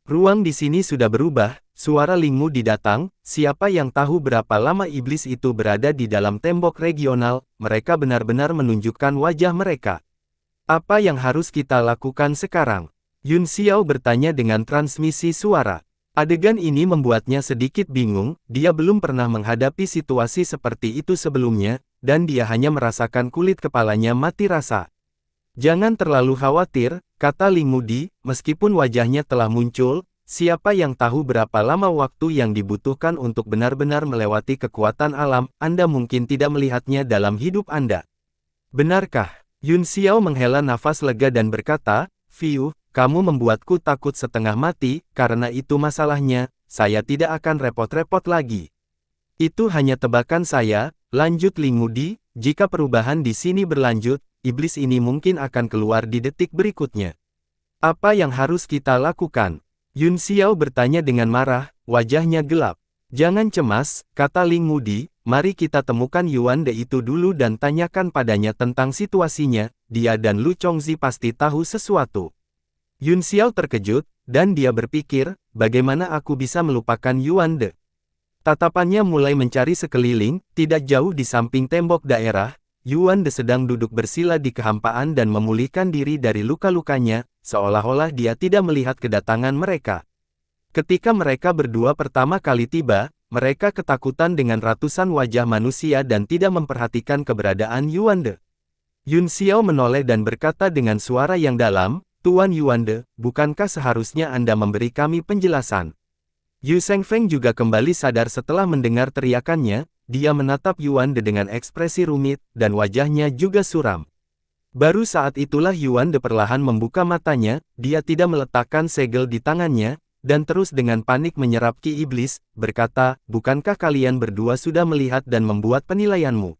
Ruang di sini sudah berubah, suara Ling Mu didatang, siapa yang tahu berapa lama iblis itu berada di dalam tembok regional, mereka benar-benar menunjukkan wajah mereka. Apa yang harus kita lakukan sekarang? Yun Xiao bertanya dengan transmisi suara. Adegan ini membuatnya sedikit bingung, dia belum pernah menghadapi situasi seperti itu sebelumnya, dan dia hanya merasakan kulit kepalanya mati rasa. Jangan terlalu khawatir, kata Ling Mudi, meskipun wajahnya telah muncul, siapa yang tahu berapa lama waktu yang dibutuhkan untuk benar-benar melewati kekuatan alam, Anda mungkin tidak melihatnya dalam hidup Anda. Benarkah? Yun Xiao menghela nafas lega dan berkata, Fiu, kamu membuatku takut setengah mati, karena itu masalahnya, saya tidak akan repot-repot lagi. Itu hanya tebakan saya, lanjut Ling Mudi, jika perubahan di sini berlanjut, iblis ini mungkin akan keluar di detik berikutnya. Apa yang harus kita lakukan? Yun Xiao bertanya dengan marah, wajahnya gelap. Jangan cemas, kata Ling Mudi, mari kita temukan Yuan De itu dulu dan tanyakan padanya tentang situasinya, dia dan Lu Chongzi pasti tahu sesuatu. Yun Xiao terkejut, dan dia berpikir, bagaimana aku bisa melupakan Yuan De? Tatapannya mulai mencari sekeliling, tidak jauh di samping tembok daerah, Yuan De sedang duduk bersila di kehampaan dan memulihkan diri dari luka-lukanya, seolah-olah dia tidak melihat kedatangan mereka. Ketika mereka berdua pertama kali tiba, mereka ketakutan dengan ratusan wajah manusia dan tidak memperhatikan keberadaan Yuan De. Yun Xiao menoleh dan berkata dengan suara yang dalam, Tuan Yuan De, bukankah seharusnya Anda memberi kami penjelasan? Yu Shengfeng juga kembali sadar setelah mendengar teriakannya, dia menatap Yuan De dengan ekspresi rumit, dan wajahnya juga suram. Baru saat itulah Yuan De perlahan membuka matanya, dia tidak meletakkan segel di tangannya, dan terus dengan panik menyerap ki iblis, berkata, bukankah kalian berdua sudah melihat dan membuat penilaianmu?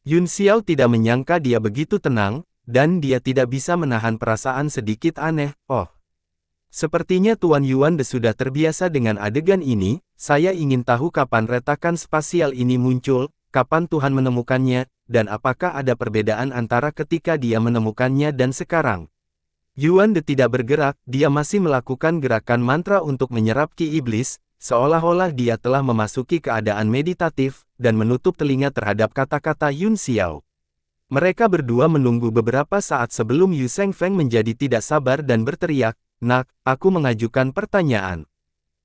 Yun Xiao tidak menyangka dia begitu tenang, dan dia tidak bisa menahan perasaan sedikit aneh. Oh, sepertinya Tuan Yuan De sudah terbiasa dengan adegan ini. Saya ingin tahu kapan retakan spasial ini muncul, kapan Tuhan menemukannya, dan apakah ada perbedaan antara ketika dia menemukannya dan sekarang. Yuan De tidak bergerak, dia masih melakukan gerakan mantra untuk menyerap ki iblis, seolah-olah dia telah memasuki keadaan meditatif, dan menutup telinga terhadap kata-kata Yun Xiao. Mereka berdua menunggu beberapa saat sebelum Yu Shengfeng menjadi tidak sabar dan berteriak, "Nak, aku mengajukan pertanyaan."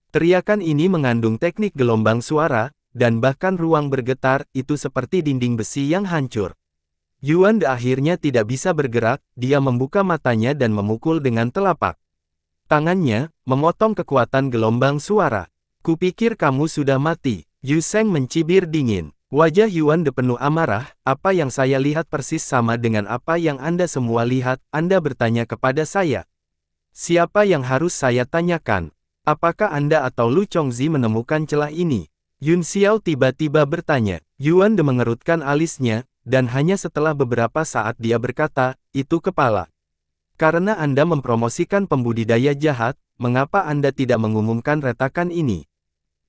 Teriakan ini mengandung teknik gelombang suara, dan bahkan ruang bergetar, itu seperti dinding besi yang hancur. Yuan De akhirnya tidak bisa bergerak, dia membuka matanya dan memukul dengan telapak tangannya, memotong kekuatan gelombang suara. "Kupikir kamu sudah mati." Yu Sheng mencibir dingin. Wajah Yuan De penuh amarah, "Apa yang saya lihat persis sama dengan apa yang Anda semua lihat, Anda bertanya kepada saya. Siapa yang harus saya tanyakan? Apakah Anda atau Lu Chongzi menemukan celah ini?" Yun Xiao tiba-tiba bertanya. Yuan De mengerutkan alisnya, dan hanya setelah beberapa saat dia berkata, "Itu kepala. Karena Anda mempromosikan pembudidaya jahat, mengapa Anda tidak mengumumkan retakan ini?"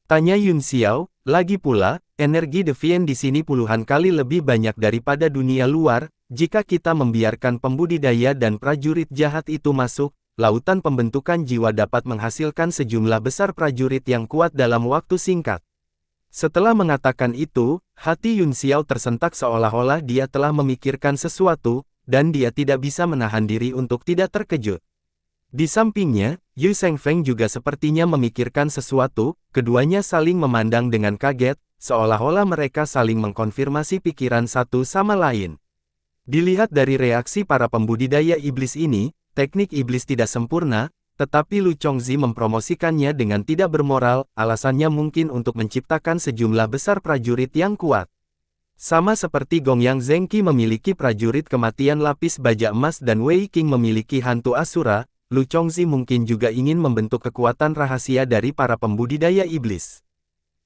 Tanya Yun Xiao. Lagi pula, energi Deviant di sini puluhan kali lebih banyak daripada dunia luar. Jika kita membiarkan pembudidaya dan prajurit jahat itu masuk, lautan pembentukan jiwa dapat menghasilkan sejumlah besar prajurit yang kuat dalam waktu singkat. Setelah mengatakan itu, hati Yun Xiao tersentak seolah-olah dia telah memikirkan sesuatu, dan dia tidak bisa menahan diri untuk tidak terkejut. Di sampingnya, Yu Shengfeng juga sepertinya memikirkan sesuatu, keduanya saling memandang dengan kaget, seolah-olah mereka saling mengkonfirmasi pikiran satu sama lain. Dilihat dari reaksi para pembudidaya iblis ini, teknik iblis tidak sempurna, tetapi Lu Chongzi mempromosikannya dengan tidak bermoral, alasannya mungkin untuk menciptakan sejumlah besar prajurit yang kuat. Sama seperti Gongyang Zengqi memiliki prajurit kematian lapis baja emas dan Wei Qing memiliki hantu Asura, Lu Chongzi mungkin juga ingin membentuk kekuatan rahasia dari para pembudidaya iblis.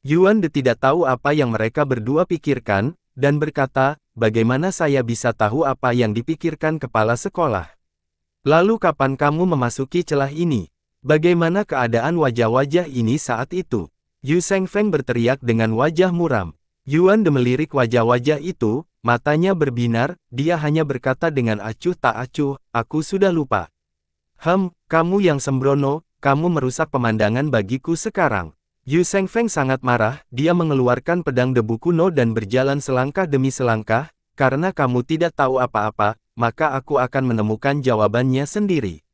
Yuan De tidak tahu apa yang mereka berdua pikirkan, dan berkata, "Bagaimana saya bisa tahu apa yang dipikirkan kepala sekolah? Lalu kapan kamu memasuki celah ini? Bagaimana keadaan wajah-wajah ini saat itu?" Yu Shengfeng berteriak dengan wajah muram. Yuan De melirik wajah-wajah itu, matanya berbinar, dia hanya berkata dengan acuh tak acuh, "Aku sudah lupa." Kamu yang sembrono, kamu merusak pemandangan bagiku sekarang." Yu Shengfeng sangat marah, dia mengeluarkan pedang debu kuno dan berjalan selangkah demi selangkah, "Karena kamu tidak tahu apa-apa, maka aku akan menemukan jawabannya sendiri."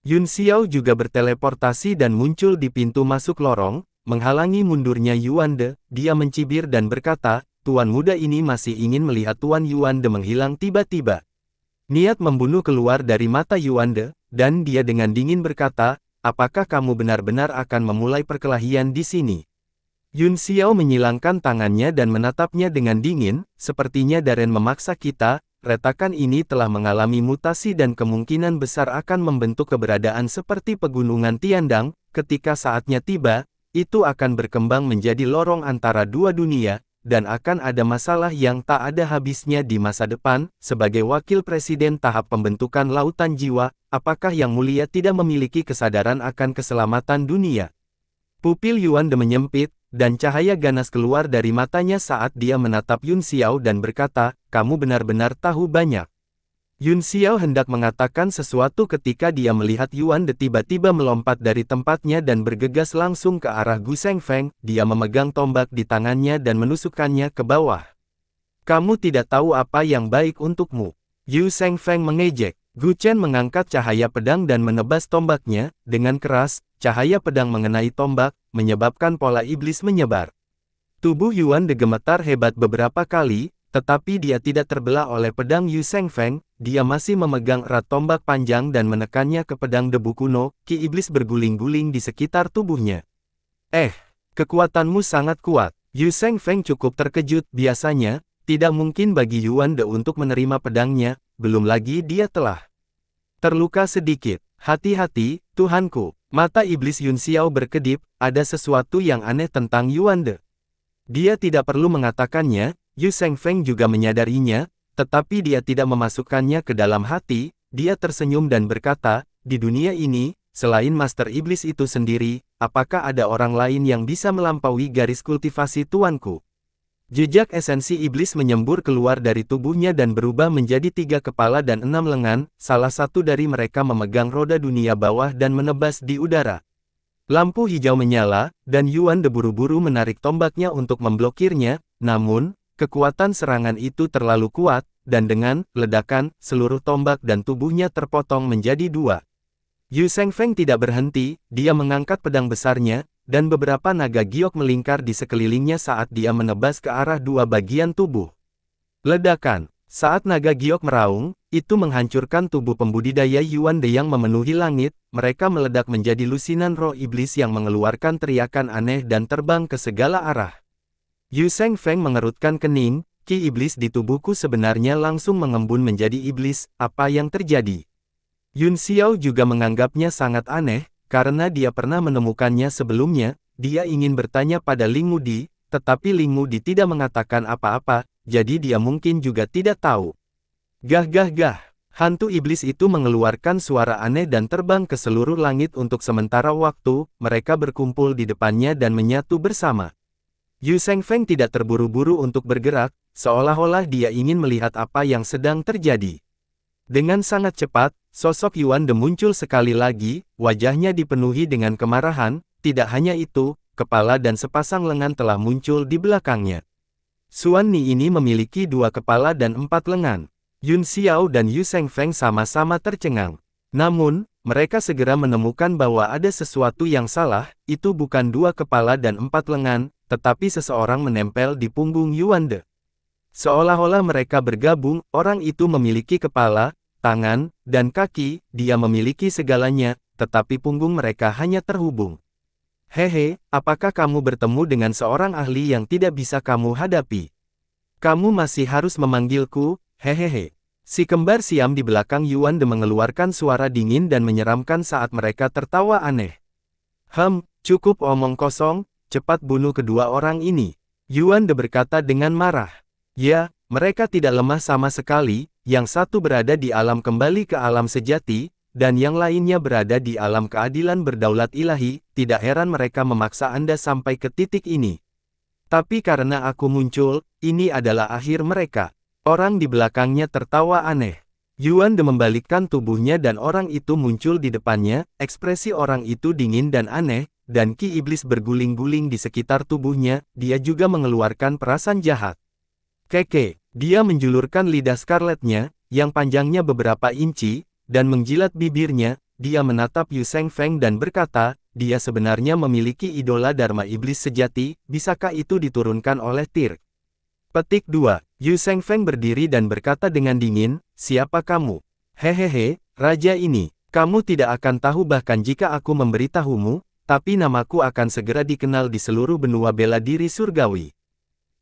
Yun Xiao juga berteleportasi dan muncul di pintu masuk lorong, menghalangi mundurnya Yuan De. Dia mencibir dan berkata, "Tuan muda ini masih ingin melihat Tuan Yuan De menghilang tiba-tiba." Niat membunuh keluar dari mata Yuan De, dan dia dengan dingin berkata, "Apakah kamu benar-benar akan memulai perkelahian di sini?" Yun Xiao menyilangkan tangannya dan menatapnya dengan dingin, "Sepertinya Daren memaksa kita. Retakan ini telah mengalami mutasi dan kemungkinan besar akan membentuk keberadaan seperti pegunungan Tiandang. Ketika saatnya tiba, itu akan berkembang menjadi lorong antara dua dunia, dan akan ada masalah yang tak ada habisnya di masa depan." Sebagai wakil presiden tahap pembentukan lautan jiwa, apakah Yang Mulia tidak memiliki kesadaran akan keselamatan dunia? Pupil Yuan De menyempit, dan cahaya ganas keluar dari matanya saat dia menatap Yun Xiao dan berkata, "Kamu benar-benar tahu banyak." Yun Xiao hendak mengatakan sesuatu ketika dia melihat Yuan De tiba-tiba melompat dari tempatnya dan bergegas langsung ke arah Gu Shengfeng. Dia memegang tombak di tangannya dan menusukkannya ke bawah. "Kamu tidak tahu apa yang baik untukmu." Yu Shengfeng mengejek. Gu Chen mengangkat cahaya pedang dan menebas tombaknya. Dengan keras, cahaya pedang mengenai tombak, menyebabkan pola iblis menyebar. Tubuh Yuan De gemetar hebat beberapa kali, tetapi dia tidak terbelah oleh pedang Yu Shengfeng. Dia masih memegang erat tombak panjang dan menekannya ke pedang debu kuno. Ki iblis berguling-guling di sekitar tubuhnya. Kekuatanmu sangat kuat." Yu Shengfeng cukup terkejut. Biasanya, tidak mungkin bagi Yuan De untuk menerima pedangnya, belum lagi dia telah terluka sedikit. "Hati-hati, Tuhanku." Mata iblis Yun Xiao berkedip, ada sesuatu yang aneh tentang Yuan De. Dia tidak perlu mengatakannya, Yu Shengfeng juga menyadarinya, tetapi dia tidak memasukkannya ke dalam hati. Dia tersenyum dan berkata, di dunia ini, selain Master Iblis itu sendiri, apakah ada orang lain yang bisa melampaui garis kultivasi tuanku? Jejak esensi iblis menyembur keluar dari tubuhnya dan berubah menjadi 3 kepala dan 6 lengan, salah satu dari mereka memegang roda dunia bawah dan menebas di udara. Lampu hijau menyala, dan Yuan De buru-buru menarik tombaknya untuk memblokirnya, namun, kekuatan serangan itu terlalu kuat, dan dengan ledakan, seluruh tombak dan tubuhnya terpotong menjadi 2. Yu Shengfeng tidak berhenti, dia mengangkat pedang besarnya, dan beberapa naga giok melingkar di sekelilingnya saat dia menebas ke arah 2 bagian tubuh. Ledakan. Saat naga giok meraung, itu menghancurkan tubuh pembudidaya Yuan De yang memenuhi langit, mereka meledak menjadi lusinan roh iblis yang mengeluarkan teriakan aneh dan terbang ke segala arah. Yu Shengfeng mengerutkan kening, ki iblis di tubuhku sebenarnya langsung mengembun menjadi iblis, apa yang terjadi? Yun Xiao juga menganggapnya sangat aneh, karena dia pernah menemukannya sebelumnya. Dia ingin bertanya pada Ling Mudi, tetapi Ling Mudi tidak mengatakan apa-apa, jadi dia mungkin juga tidak tahu. Gah gah gah, hantu iblis itu mengeluarkan suara aneh dan terbang ke seluruh langit untuk sementara waktu, mereka berkumpul di depannya dan menyatu bersama. Yu Shengfeng tidak terburu-buru untuk bergerak, seolah-olah dia ingin melihat apa yang sedang terjadi. Dengan sangat cepat, sosok Yuan De muncul sekali lagi, wajahnya dipenuhi dengan kemarahan, tidak hanya itu, kepala dan sepasang lengan telah muncul di belakangnya. Xuan Ni ini memiliki 2 kepala dan 4 lengan. Yun Xiao dan Yu Shengfeng sama-sama tercengang. Namun, mereka segera menemukan bahwa ada sesuatu yang salah, itu bukan 2 kepala dan 4 lengan, tetapi seseorang menempel di punggung Yuan De. Seolah-olah mereka bergabung, orang itu memiliki kepala, tangan, dan kaki, dia memiliki segalanya, tetapi punggung mereka hanya terhubung. Hehe, apakah kamu bertemu dengan seorang ahli yang tidak bisa kamu hadapi? Kamu masih harus memanggilku, hehehe. Si kembar Siam di belakang Yuan De mengeluarkan suara dingin dan menyeramkan saat mereka tertawa aneh. Cukup omong kosong, cepat bunuh kedua orang ini. Yuan De berkata dengan marah. Ya, mereka tidak lemah sama sekali, yang satu berada di alam kembali ke alam sejati, dan yang lainnya berada di alam keadilan berdaulat ilahi, tidak heran mereka memaksa Anda sampai ke titik ini. Tapi karena aku muncul, ini adalah akhir mereka. Orang di belakangnya tertawa aneh. Yuan De membalikkan tubuhnya dan orang itu muncul di depannya, ekspresi orang itu dingin dan aneh, dan ki iblis berguling-guling di sekitar tubuhnya, dia juga mengeluarkan perasaan jahat. Keke, dia menjulurkan lidah scarletnya, yang panjangnya beberapa inci, dan menjilat bibirnya, dia menatap Yu Shengfeng dan berkata, dia sebenarnya memiliki idola Dharma Iblis sejati, bisakah itu diturunkan oleh Tir? Petik 2. Yu Shengfeng berdiri dan berkata dengan dingin, siapa kamu? Hehehe, raja ini, kamu tidak akan tahu bahkan jika aku memberitahumu, tapi namaku akan segera dikenal di seluruh benua bela diri surgawi.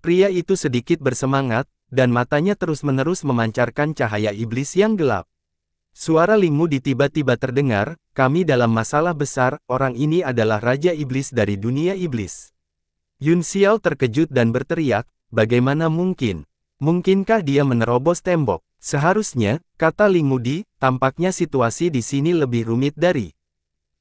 Pria itu sedikit bersemangat, dan matanya terus-menerus memancarkan cahaya iblis yang gelap. Suara Ling Mudi tiba-tiba terdengar, kami dalam masalah besar, orang ini adalah Raja Iblis dari dunia iblis. Yun Xiao terkejut dan berteriak, bagaimana mungkin? Mungkinkah dia menerobos tembok? Seharusnya, kata Ling Mudi, tampaknya situasi di sini lebih rumit dari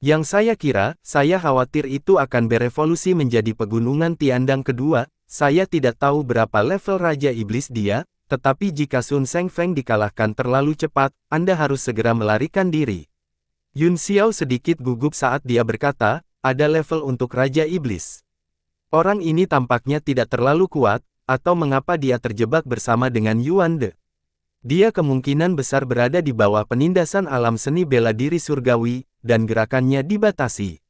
yang saya kira. Saya khawatir itu akan berevolusi menjadi pegunungan Tiandang kedua. Saya tidak tahu berapa level Raja Iblis dia, tetapi jika Sun Shengfeng dikalahkan terlalu cepat, Anda harus segera melarikan diri. Yun Xiao sedikit gugup saat dia berkata, ada level untuk Raja Iblis. Orang ini tampaknya tidak terlalu kuat, atau mengapa dia terjebak bersama dengan Yuan De? Dia kemungkinan besar berada di bawah penindasan alam seni bela diri surgawi, dan gerakannya dibatasi.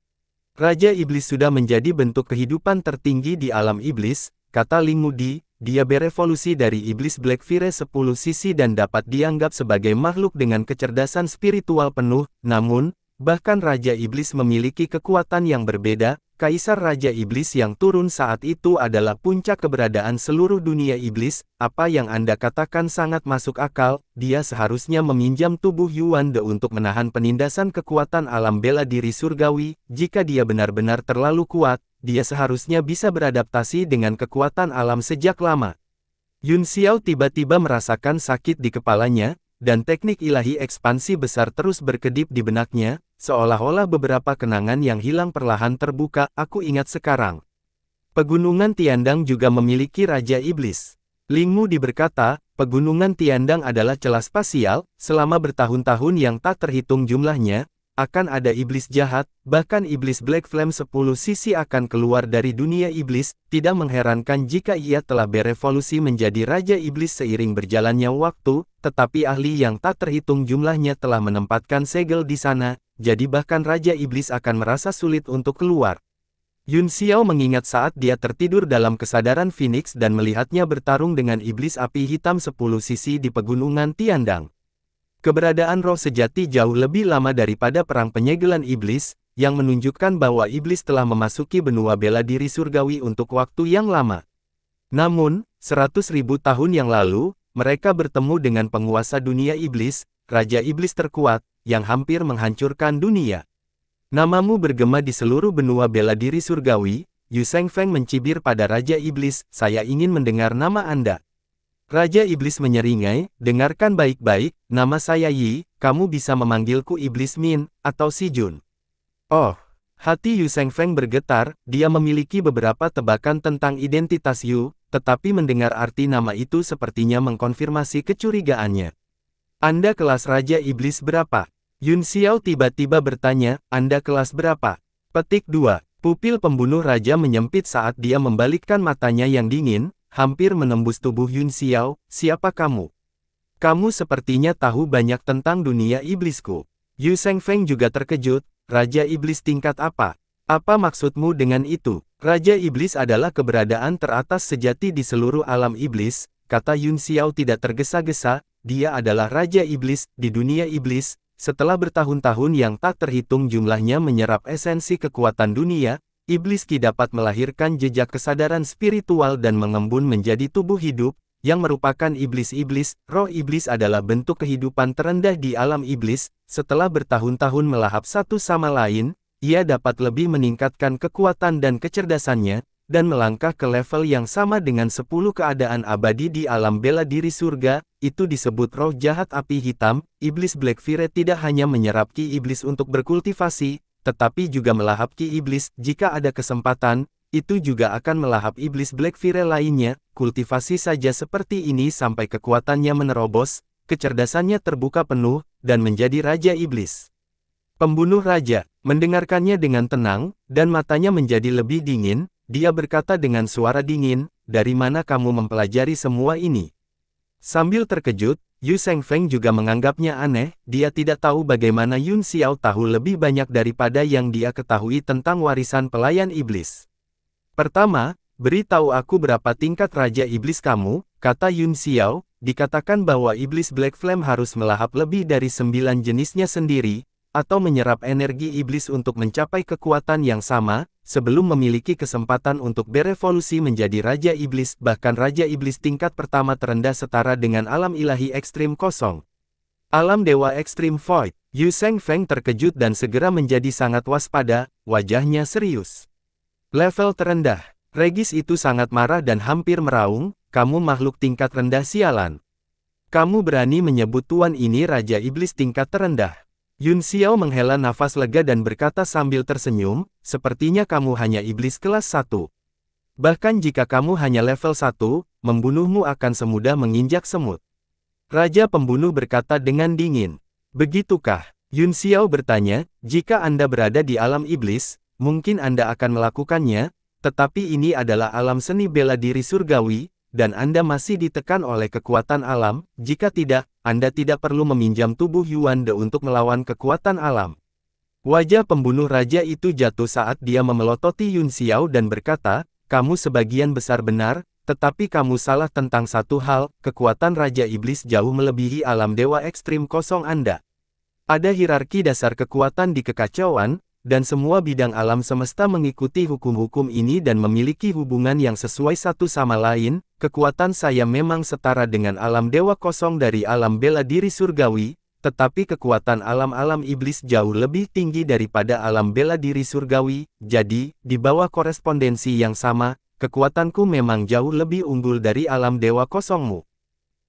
Raja Iblis sudah menjadi bentuk kehidupan tertinggi di alam iblis, kata Ling Mudi. Dia berevolusi dari iblis Black Fire 10 sisi dan dapat dianggap sebagai makhluk dengan kecerdasan spiritual penuh, namun, bahkan Raja Iblis memiliki kekuatan yang berbeda. Kaisar Raja Iblis yang turun saat itu adalah puncak keberadaan seluruh dunia iblis. Apa yang Anda katakan sangat masuk akal, dia seharusnya meminjam tubuh Yuan De untuk menahan penindasan kekuatan alam bela diri surgawi. Jika dia benar-benar terlalu kuat, dia seharusnya bisa beradaptasi dengan kekuatan alam sejak lama. Yun Xiao tiba-tiba merasakan sakit di kepalanya, dan teknik ilahi ekspansi besar terus berkedip di benaknya, seolah-olah beberapa kenangan yang hilang perlahan terbuka. Aku ingat sekarang. Pegunungan Tiandang juga memiliki Raja Iblis. Ling Mudi berkata, Pegunungan Tiandang adalah celah spasial, selama bertahun-tahun yang tak terhitung jumlahnya, akan ada iblis jahat, bahkan iblis Black Flame 10 sisi akan keluar dari dunia iblis. Tidak mengherankan jika ia telah berevolusi menjadi Raja Iblis seiring berjalannya waktu, tetapi ahli yang tak terhitung jumlahnya telah menempatkan segel di sana, jadi bahkan Raja Iblis akan merasa sulit untuk keluar. Yun Xiao mengingat saat dia tertidur dalam kesadaran Phoenix dan melihatnya bertarung dengan iblis api hitam 10 sisi di Pegunungan Tiandang. Keberadaan roh sejati jauh lebih lama daripada perang penyegelan iblis, yang menunjukkan bahwa iblis telah memasuki benua bela diri surgawi untuk waktu yang lama. Namun, 100.000 tahun yang lalu, mereka bertemu dengan penguasa dunia iblis, Raja Iblis terkuat, yang hampir menghancurkan dunia. Namamu bergema di seluruh benua bela diri surgawi. Yu Shengfeng mencibir pada Raja Iblis, saya ingin mendengar nama Anda. Raja Iblis menyeringai, dengarkan baik-baik, nama saya Yi, kamu bisa memanggilku Iblis Min, atau Si Jun. Oh, hati Yu Shengfeng bergetar, dia memiliki beberapa tebakan tentang identitas Yu, tetapi mendengar arti nama itu sepertinya mengkonfirmasi kecurigaannya. Anda kelas Raja Iblis berapa? Yun Xiao tiba-tiba bertanya, Anda kelas berapa? Petik 2. Pupil pembunuh raja menyempit saat dia membalikkan matanya yang dingin, hampir menembus tubuh Yun Xiao. Siapa kamu? Kamu sepertinya tahu banyak tentang dunia iblisku. Yu Shengfeng juga terkejut, Raja Iblis tingkat apa? Apa maksudmu dengan itu? Raja Iblis adalah keberadaan teratas sejati di seluruh alam iblis, kata Yun Xiao tidak tergesa-gesa, dia adalah Raja Iblis di dunia iblis. Setelah bertahun-tahun yang tak terhitung jumlahnya menyerap esensi kekuatan dunia, iblis Qi dapat melahirkan jejak kesadaran spiritual dan mengembun menjadi tubuh hidup, yang merupakan iblis-iblis. Roh iblis adalah bentuk kehidupan terendah di alam iblis. Setelah bertahun-tahun melahap satu sama lain, ia dapat lebih meningkatkan kekuatan dan kecerdasannya, dan melangkah ke level yang sama dengan 10 keadaan abadi di alam bela diri surga. Itu disebut roh jahat api hitam. Iblis Black Fire tidak hanya menyerap ki iblis untuk berkultivasi, tetapi juga melahap ki iblis. Jika ada kesempatan, itu juga akan melahap iblis Black Fire lainnya. Kultivasi saja seperti ini sampai kekuatannya menerobos, kecerdasannya terbuka penuh, dan menjadi Raja Iblis. Pembunuh Raja, mendengarkannya dengan tenang, dan matanya menjadi lebih dingin, dia berkata dengan suara dingin, dari mana kamu mempelajari semua ini? Sambil terkejut, Yu Shengfeng juga menganggapnya aneh, dia tidak tahu bagaimana Yun Xiao tahu lebih banyak daripada yang dia ketahui tentang warisan pelayan iblis. Pertama, beritahu aku berapa tingkat Raja Iblis kamu, kata Yun Xiao, dikatakan bahwa iblis Black Flame harus melahap lebih dari 9 jenisnya sendiri, atau menyerap energi iblis untuk mencapai kekuatan yang sama, sebelum memiliki kesempatan untuk berevolusi menjadi Raja Iblis. Bahkan Raja Iblis tingkat pertama terendah setara dengan alam ilahi ekstrim kosong. Alam dewa ekstrim void. Yu Shengfeng terkejut dan segera menjadi sangat waspada, wajahnya serius. Level terendah. Regis itu sangat marah dan hampir meraung, kamu makhluk tingkat rendah sialan. Kamu berani menyebut tuan ini Raja Iblis tingkat terendah. Yun Xiao menghela nafas lega dan berkata sambil tersenyum, sepertinya kamu hanya iblis kelas 1. Bahkan jika kamu hanya level 1, membunuhmu akan semudah menginjak semut. Raja pembunuh berkata dengan dingin. Begitukah? Yun Xiao bertanya, jika Anda berada di alam iblis, mungkin Anda akan melakukannya, tetapi ini adalah alam seni bela diri surgawi, dan Anda masih ditekan oleh kekuatan alam. Jika tidak, Anda tidak perlu meminjam tubuh Yuan De untuk melawan kekuatan alam. Wajah pembunuh raja itu jatuh saat dia memelototi Yun Xiao dan berkata, kamu sebagian besar benar, tetapi kamu salah tentang satu hal, kekuatan Raja Iblis jauh melebihi alam dewa ekstrim kosong Anda. Ada hierarki dasar kekuatan di kekacauan, dan semua bidang alam semesta mengikuti hukum-hukum ini dan memiliki hubungan yang sesuai satu sama lain. Kekuatan saya memang setara dengan alam dewa kosong dari alam bela diri surgawi, tetapi kekuatan alam-alam iblis jauh lebih tinggi daripada alam bela diri surgawi. Jadi, di bawah korespondensi yang sama, kekuatanku memang jauh lebih unggul dari alam dewa kosongmu.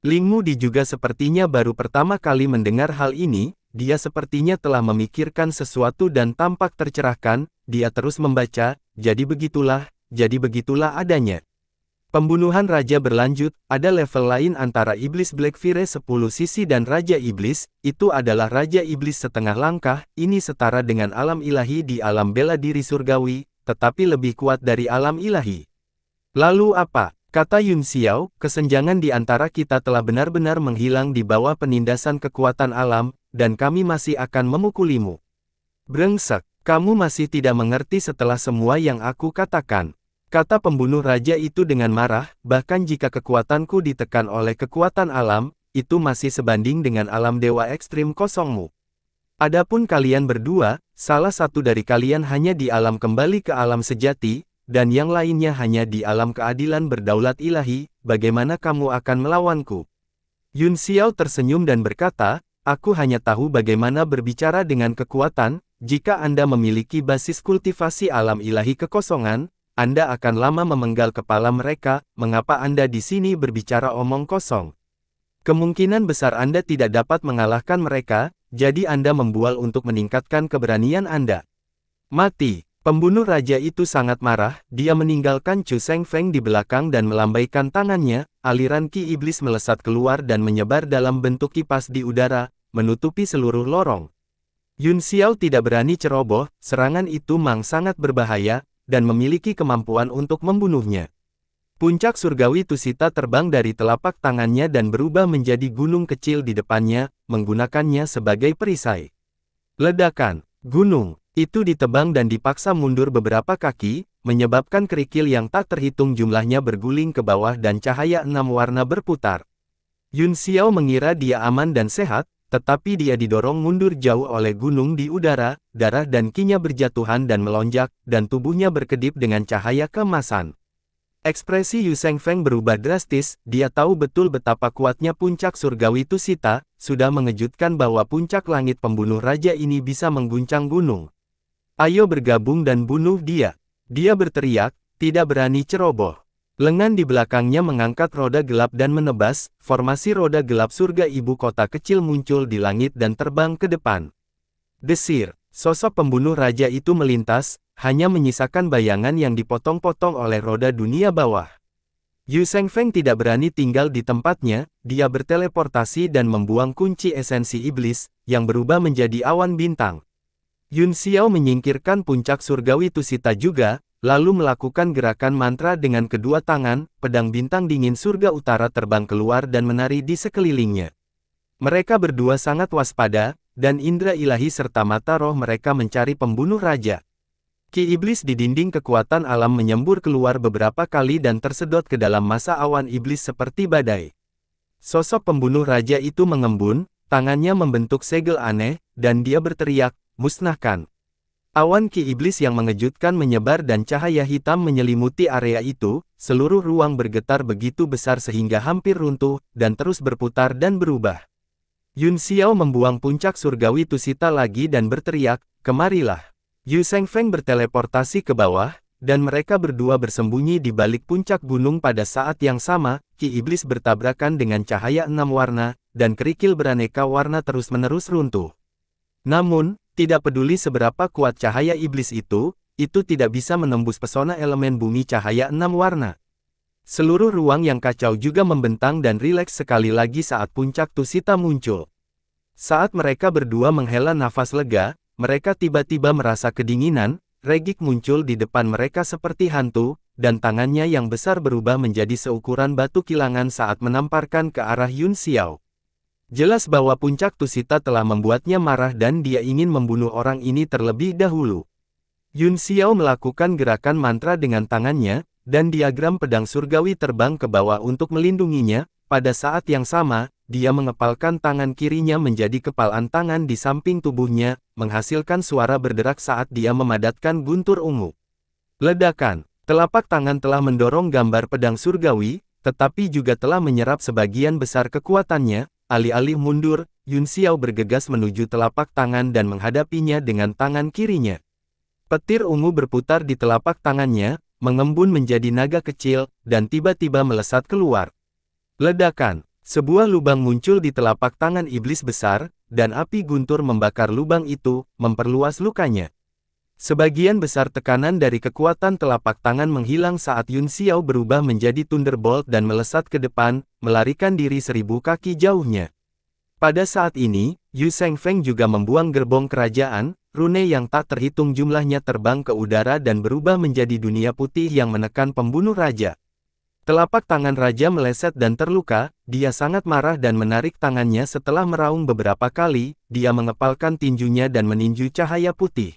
Ling Mudi juga sepertinya baru pertama kali mendengar hal ini, dia sepertinya telah memikirkan sesuatu dan tampak tercerahkan, dia terus membaca, jadi begitulah adanya. Pembunuhan Raja berlanjut, ada level lain antara Iblis Blackfire 10 sisi dan Raja Iblis, itu adalah Raja Iblis setengah langkah, ini setara dengan alam ilahi di alam bela diri surgawi, tetapi lebih kuat dari alam ilahi. Lalu apa? Kata Yun Xiao, kesenjangan di antara kita telah benar-benar menghilang di bawah penindasan kekuatan alam, dan kami masih akan memukulimu. Brengsek, kamu masih tidak mengerti setelah semua yang aku katakan. Kata pembunuh raja itu dengan marah, bahkan jika kekuatanku ditekan oleh kekuatan alam, itu masih sebanding dengan alam dewa ekstrim kosongmu. Adapun kalian berdua, salah satu dari kalian hanya di alam kembali ke alam sejati, dan yang lainnya hanya di alam keadilan berdaulat ilahi, bagaimana kamu akan melawanku? Yun Xiao tersenyum dan berkata, aku hanya tahu bagaimana berbicara dengan kekuatan, jika Anda memiliki basis kultivasi alam ilahi kekosongan, Anda akan lama memenggal kepala mereka, mengapa Anda di sini berbicara omong kosong? Kemungkinan besar Anda tidak dapat mengalahkan mereka, jadi Anda membual untuk meningkatkan keberanian Anda. Mati. Pembunuh raja itu sangat marah, dia meninggalkan Chu Shengfeng di belakang dan melambaikan tangannya, aliran ki iblis melesat keluar dan menyebar dalam bentuk kipas di udara, menutupi seluruh lorong. Yun Xiao tidak berani ceroboh, serangan itu memang sangat berbahaya, dan memiliki kemampuan untuk membunuhnya. Puncak surgawi Tusita terbang dari telapak tangannya dan berubah menjadi gunung kecil di depannya, menggunakannya sebagai perisai. Ledakan, gunung itu ditebang dan dipaksa mundur beberapa kaki, menyebabkan kerikil yang tak terhitung jumlahnya berguling ke bawah dan cahaya 6 warna berputar. Yun Xiao mengira dia aman dan sehat, tetapi dia didorong mundur jauh oleh gunung di udara, darah dan kinya berjatuhan dan melonjak, dan tubuhnya berkedip dengan cahaya keemasan. Ekspresi Yu Shengfeng berubah drastis, dia tahu betul betapa kuatnya puncak surgawi Tusita, sudah mengejutkan bahwa puncak langit pembunuh raja ini bisa mengguncang gunung. Ayo bergabung dan bunuh dia. Dia berteriak, tidak berani ceroboh. Lengan di belakangnya mengangkat roda gelap dan menebas, formasi roda gelap surga ibu kota kecil muncul di langit dan terbang ke depan. Desir, sosok pembunuh raja itu melintas, hanya menyisakan bayangan yang dipotong-potong oleh roda dunia bawah. Yu Shengfeng tidak berani tinggal di tempatnya, dia berteleportasi dan membuang kunci esensi iblis, yang berubah menjadi awan bintang. Yun Xiao menyingkirkan puncak surgawi Tusita juga, lalu melakukan gerakan mantra dengan kedua tangan, pedang bintang dingin surga utara terbang keluar dan menari di sekelilingnya. Mereka berdua sangat waspada, dan indera ilahi serta mata roh mereka mencari pembunuh raja. Ki iblis di dinding kekuatan alam menyembur keluar beberapa kali dan tersedot ke dalam masa awan iblis seperti badai. Sosok pembunuh raja itu mengembun, tangannya membentuk segel aneh, dan dia berteriak, musnahkan. Awan ki iblis yang mengejutkan menyebar dan cahaya hitam menyelimuti area itu, seluruh ruang bergetar begitu besar sehingga hampir runtuh, dan terus berputar dan berubah. Yun Xiao membuang puncak surgawi Tusita lagi dan berteriak, kemarilah. Yu Shengfeng berteleportasi ke bawah, dan mereka berdua bersembunyi di balik puncak gunung pada saat yang sama, ki iblis bertabrakan dengan cahaya 6 warna, dan kerikil beraneka warna terus-menerus runtuh. Namun, tidak peduli seberapa kuat cahaya iblis itu tidak bisa menembus pesona elemen bumi cahaya 6 warna. Seluruh ruang yang kacau juga membentang dan rileks sekali lagi saat puncak Tusita muncul. Saat mereka berdua menghela nafas lega, mereka tiba-tiba merasa kedinginan, Regik muncul di depan mereka seperti hantu, dan tangannya yang besar berubah menjadi seukuran batu kilangan saat menamparkan ke arah Yun Xiao. Jelas bahwa puncak Tusita telah membuatnya marah dan dia ingin membunuh orang ini terlebih dahulu. Yun Xiao melakukan gerakan mantra dengan tangannya, dan diagram pedang surgawi terbang ke bawah untuk melindunginya. Pada saat yang sama, dia mengepalkan tangan kirinya menjadi kepalan tangan di samping tubuhnya, menghasilkan suara berderak saat dia memadatkan guntur ungu. Ledakan, telapak tangan telah mendorong gambar pedang surgawi, tetapi juga telah menyerap sebagian besar kekuatannya. Alih-alih mundur, Yun Xiao bergegas menuju telapak tangan dan menghadapinya dengan tangan kirinya. Petir ungu berputar di telapak tangannya, mengembun menjadi naga kecil, dan tiba-tiba melesat keluar. Ledakan. Sebuah lubang muncul di telapak tangan iblis besar, dan api guntur membakar lubang itu, memperluas lukanya. Sebagian besar tekanan dari kekuatan telapak tangan menghilang saat Yun Xiao berubah menjadi Thunderbolt dan melesat ke depan, melarikan diri 1000 kaki jauhnya. Pada saat ini, Yu Shengfeng juga membuang gerbong kerajaan, rune yang tak terhitung jumlahnya terbang ke udara dan berubah menjadi dunia putih yang menekan pembunuh raja. Telapak tangan raja meleset dan terluka, dia sangat marah dan menarik tangannya setelah meraung beberapa kali, dia mengepalkan tinjunya dan meninju cahaya putih.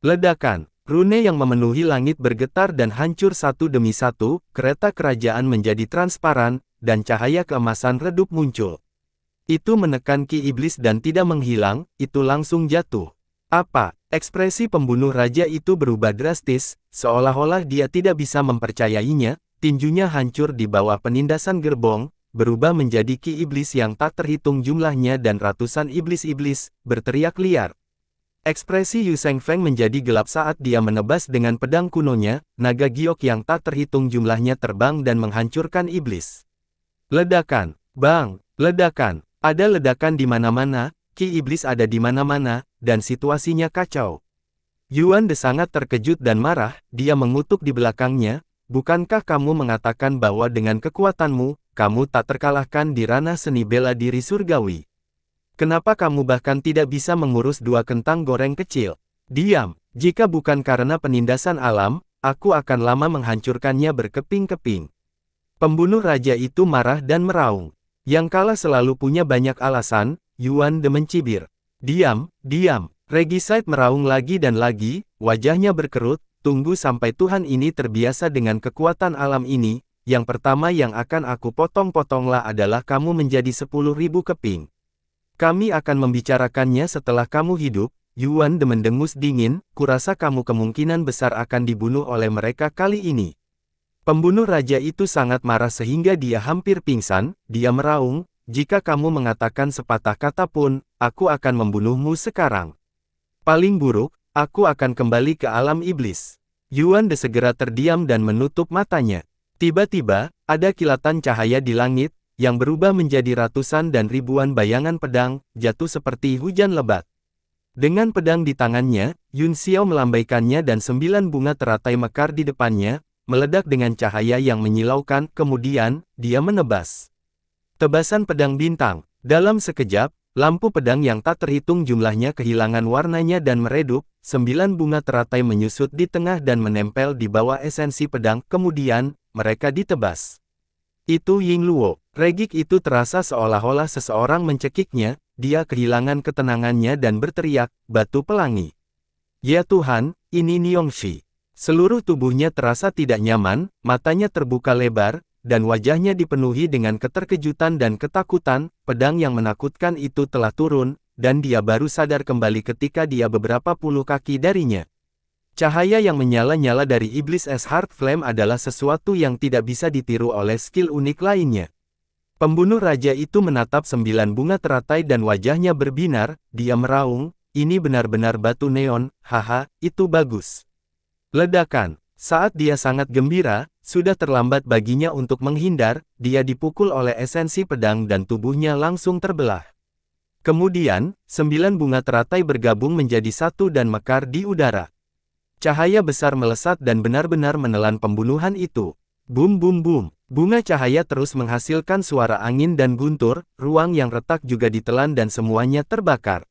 Ledakan, rune yang memenuhi langit bergetar dan hancur satu demi satu, kereta kerajaan menjadi transparan, dan cahaya keemasan redup muncul. Itu menekan ki iblis dan tidak menghilang, itu langsung jatuh. Apa? Ekspresi pembunuh raja itu berubah drastis, seolah-olah dia tidak bisa mempercayainya, tinjunya hancur di bawah penindasan gerbong, berubah menjadi ki iblis yang tak terhitung jumlahnya dan ratusan iblis-iblis, berteriak liar. Ekspresi Yu Shengfeng menjadi gelap saat dia menebas dengan pedang kunonya, naga giok yang tak terhitung jumlahnya terbang dan menghancurkan iblis. Ledakan, bang, ledakan, ada ledakan di mana-mana, ki iblis ada di mana-mana, dan situasinya kacau. Yuan De sangat terkejut dan marah, dia mengutuk di belakangnya, bukankah kamu mengatakan bahwa dengan kekuatanmu, kamu tak terkalahkan di ranah seni bela diri surgawi? Kenapa kamu bahkan tidak bisa mengurus 2 kentang goreng kecil? Diam, jika bukan karena penindasan alam, aku akan lama menghancurkannya berkeping-keping. Pembunuh raja itu marah dan meraung. Yang kalah selalu punya banyak alasan, Yuan De mencibir. Diam, diam, Regicide meraung lagi dan lagi, wajahnya berkerut, tunggu sampai Tuhan ini terbiasa dengan kekuatan alam ini, yang pertama yang akan aku potong-potonglah adalah kamu menjadi 10.000 keping. Kami akan membicarakannya setelah kamu hidup, Yuan De mendengus dingin, kurasa kamu kemungkinan besar akan dibunuh oleh mereka kali ini. Pembunuh raja itu sangat marah sehingga dia hampir pingsan, dia meraung, jika kamu mengatakan sepatah kata pun, aku akan membunuhmu sekarang. Paling buruk, aku akan kembali ke alam iblis. Yuan De segera terdiam dan menutup matanya. Tiba-tiba, ada kilatan cahaya di langit, yang berubah menjadi ratusan dan ribuan bayangan pedang, jatuh seperti hujan lebat. Dengan pedang di tangannya, Yun Xiao melambaikannya dan 9 bunga teratai mekar di depannya, meledak dengan cahaya yang menyilaukan, kemudian, dia menebas. Tebasan pedang bintang. Dalam sekejap, lampu pedang yang tak terhitung jumlahnya kehilangan warnanya dan meredup, 9 bunga teratai menyusut di tengah dan menempel di bawah esensi pedang, kemudian, mereka ditebas. Itu Ying Luo. Regik itu terasa seolah-olah seseorang mencekiknya, dia kehilangan ketenangannya dan berteriak, batu pelangi. Ya Tuhan, ini Niongshi. Seluruh tubuhnya terasa tidak nyaman, matanya terbuka lebar, dan wajahnya dipenuhi dengan keterkejutan dan ketakutan, pedang yang menakutkan itu telah turun, dan dia baru sadar kembali ketika dia beberapa puluh kaki darinya. Cahaya yang menyala-nyala dari iblis es Heart Flame adalah sesuatu yang tidak bisa ditiru oleh skill unik lainnya. Pembunuh raja itu menatap 9 bunga teratai dan wajahnya berbinar, dia meraung, ini benar-benar batu neon, haha, itu bagus. Ledakan, saat dia sangat gembira, sudah terlambat baginya untuk menghindar, dia dipukul oleh esensi pedang dan tubuhnya langsung terbelah. Kemudian, 9 bunga teratai bergabung menjadi satu dan mekar di udara. Cahaya besar melesat dan benar-benar menelan pembunuhan itu. Bum bum bum. Bunga cahaya terus menghasilkan suara angin dan guntur, ruang yang retak juga ditelan dan semuanya terbakar.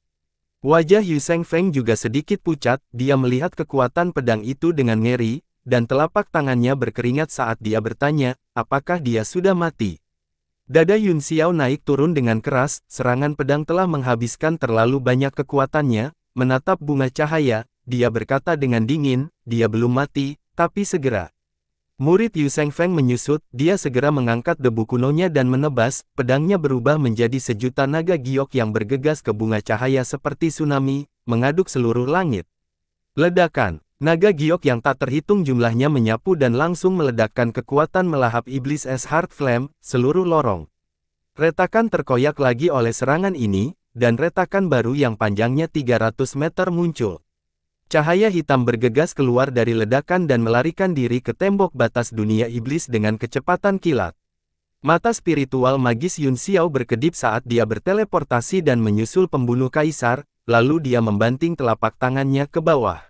Wajah Yu Shengfeng juga sedikit pucat, dia melihat kekuatan pedang itu dengan ngeri, dan telapak tangannya berkeringat saat dia bertanya, apakah dia sudah mati? Dada Yun Xiao naik turun dengan keras, serangan pedang telah menghabiskan terlalu banyak kekuatannya, menatap bunga cahaya, dia berkata dengan dingin, dia belum mati, tapi segera. Murid Yu Shengfeng menyusut, dia segera mengangkat debu kunonya dan menebas, pedangnya berubah menjadi sejuta naga giok yang bergegas ke bunga cahaya seperti tsunami, mengaduk seluruh langit. Ledakan, naga giok yang tak terhitung jumlahnya menyapu dan langsung meledakkan kekuatan melahap iblis es Heart Flame, seluruh lorong. Retakan terkoyak lagi oleh serangan ini, dan retakan baru yang panjangnya 300 meter muncul. Cahaya hitam bergegas keluar dari ledakan dan melarikan diri ke tembok batas dunia iblis dengan kecepatan kilat. Mata spiritual magis Yun Xiao berkedip saat dia berteleportasi dan menyusul pembunuh kaisar, lalu dia membanting telapak tangannya ke bawah.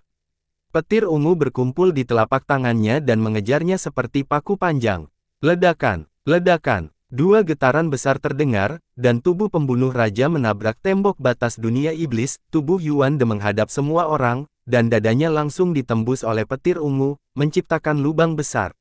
Petir ungu berkumpul di telapak tangannya dan mengejarnya seperti paku panjang. Ledakan, ledakan, dua getaran besar terdengar, dan tubuh pembunuh raja menabrak tembok batas dunia iblis. Tubuh Yuan De menghadap semua orang, dan dadanya langsung ditembus oleh petir ungu, menciptakan lubang besar.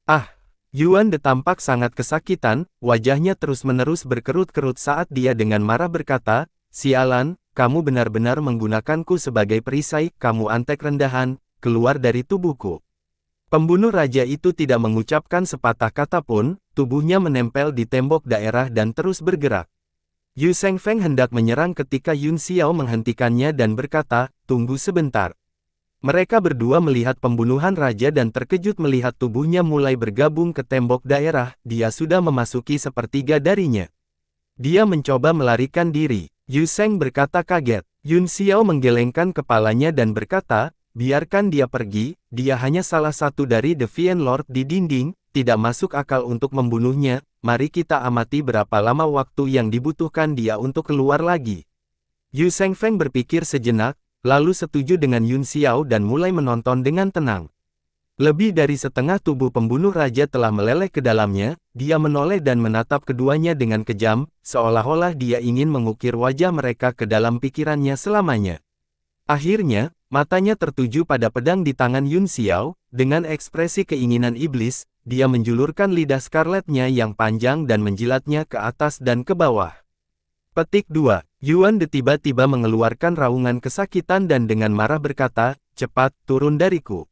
Ah! Yuan De tampak sangat kesakitan, wajahnya terus-menerus berkerut-kerut saat dia dengan marah berkata, "Sialan, kamu benar-benar menggunakanku sebagai perisai, kamu antek rendahan, keluar dari tubuhku." Pembunuh raja itu tidak mengucapkan sepatah kata pun, tubuhnya menempel di tembok daerah dan terus bergerak. Yu Shengfeng hendak menyerang ketika Yun Xiao menghentikannya dan berkata, "Tunggu sebentar." Mereka berdua melihat pembunuhan raja dan terkejut melihat tubuhnya mulai bergabung ke tembok daerah, dia sudah memasuki sepertiga darinya. Dia mencoba melarikan diri. Yu Sheng berkata kaget. Yun Xiao menggelengkan kepalanya dan berkata, "Biarkan dia pergi, dia hanya salah satu dari Deviant Lord di dinding, tidak masuk akal untuk membunuhnya, mari kita amati berapa lama waktu yang dibutuhkan dia untuk keluar lagi." Yu Shengfeng berpikir sejenak, lalu setuju dengan Yun Xiao dan mulai menonton dengan tenang. Lebih dari setengah tubuh pembunuh raja telah meleleh ke dalamnya, dia menoleh dan menatap keduanya dengan kejam, seolah-olah dia ingin mengukir wajah mereka ke dalam pikirannya selamanya. Akhirnya, matanya tertuju pada pedang di tangan Yun Xiao, dengan ekspresi keinginan iblis, dia menjulurkan lidah scarletnya yang panjang dan menjilatnya ke atas dan ke bawah. Petik 2. Yuan De tiba-tiba mengeluarkan raungan kesakitan dan dengan marah berkata, "Cepat, turun dariku."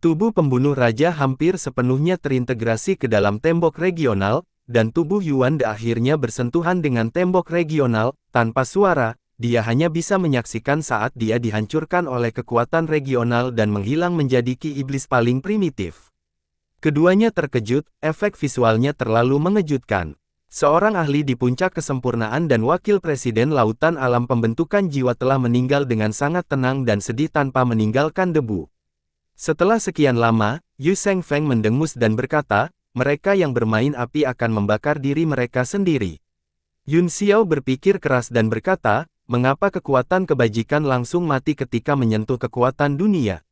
Tubuh pembunuh raja hampir sepenuhnya terintegrasi ke dalam tembok regional, dan tubuh Yuan De akhirnya bersentuhan dengan tembok regional, tanpa suara. Dia hanya bisa menyaksikan saat dia dihancurkan oleh kekuatan regional dan menghilang menjadi ki iblis paling primitif. Keduanya terkejut, efek visualnya terlalu mengejutkan. Seorang ahli di puncak kesempurnaan dan wakil presiden lautan alam pembentukan jiwa telah meninggal dengan sangat tenang dan sedih tanpa meninggalkan debu. Setelah sekian lama, Yu Shengfeng mendengus dan berkata, "Mereka yang bermain api akan membakar diri mereka sendiri." Yun Xiao berpikir keras dan berkata, "Mengapa kekuatan kebajikan langsung mati ketika menyentuh kekuatan dunia?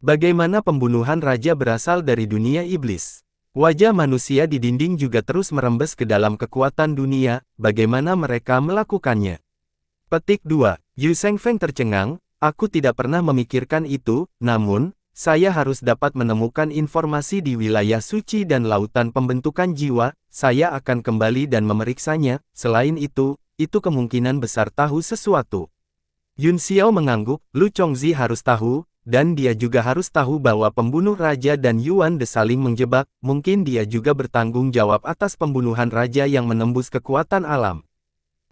Bagaimana pembunuhan raja berasal dari dunia iblis? Wajah manusia di dinding juga terus merembes ke dalam kekuatan dunia, bagaimana mereka melakukannya?" Petik 2. Yu Shengfeng tercengang, "Aku tidak pernah memikirkan itu, namun, saya harus dapat menemukan informasi di wilayah suci dan lautan pembentukan jiwa, saya akan kembali dan memeriksanya, selain itu kemungkinan besar tahu sesuatu." Yun Xiao mengangguk, "Lu Chongzi harus tahu, dan dia juga harus tahu bahwa pembunuh raja dan Yuan De saling menjebak, mungkin dia juga bertanggung jawab atas pembunuhan raja yang menembus kekuatan alam."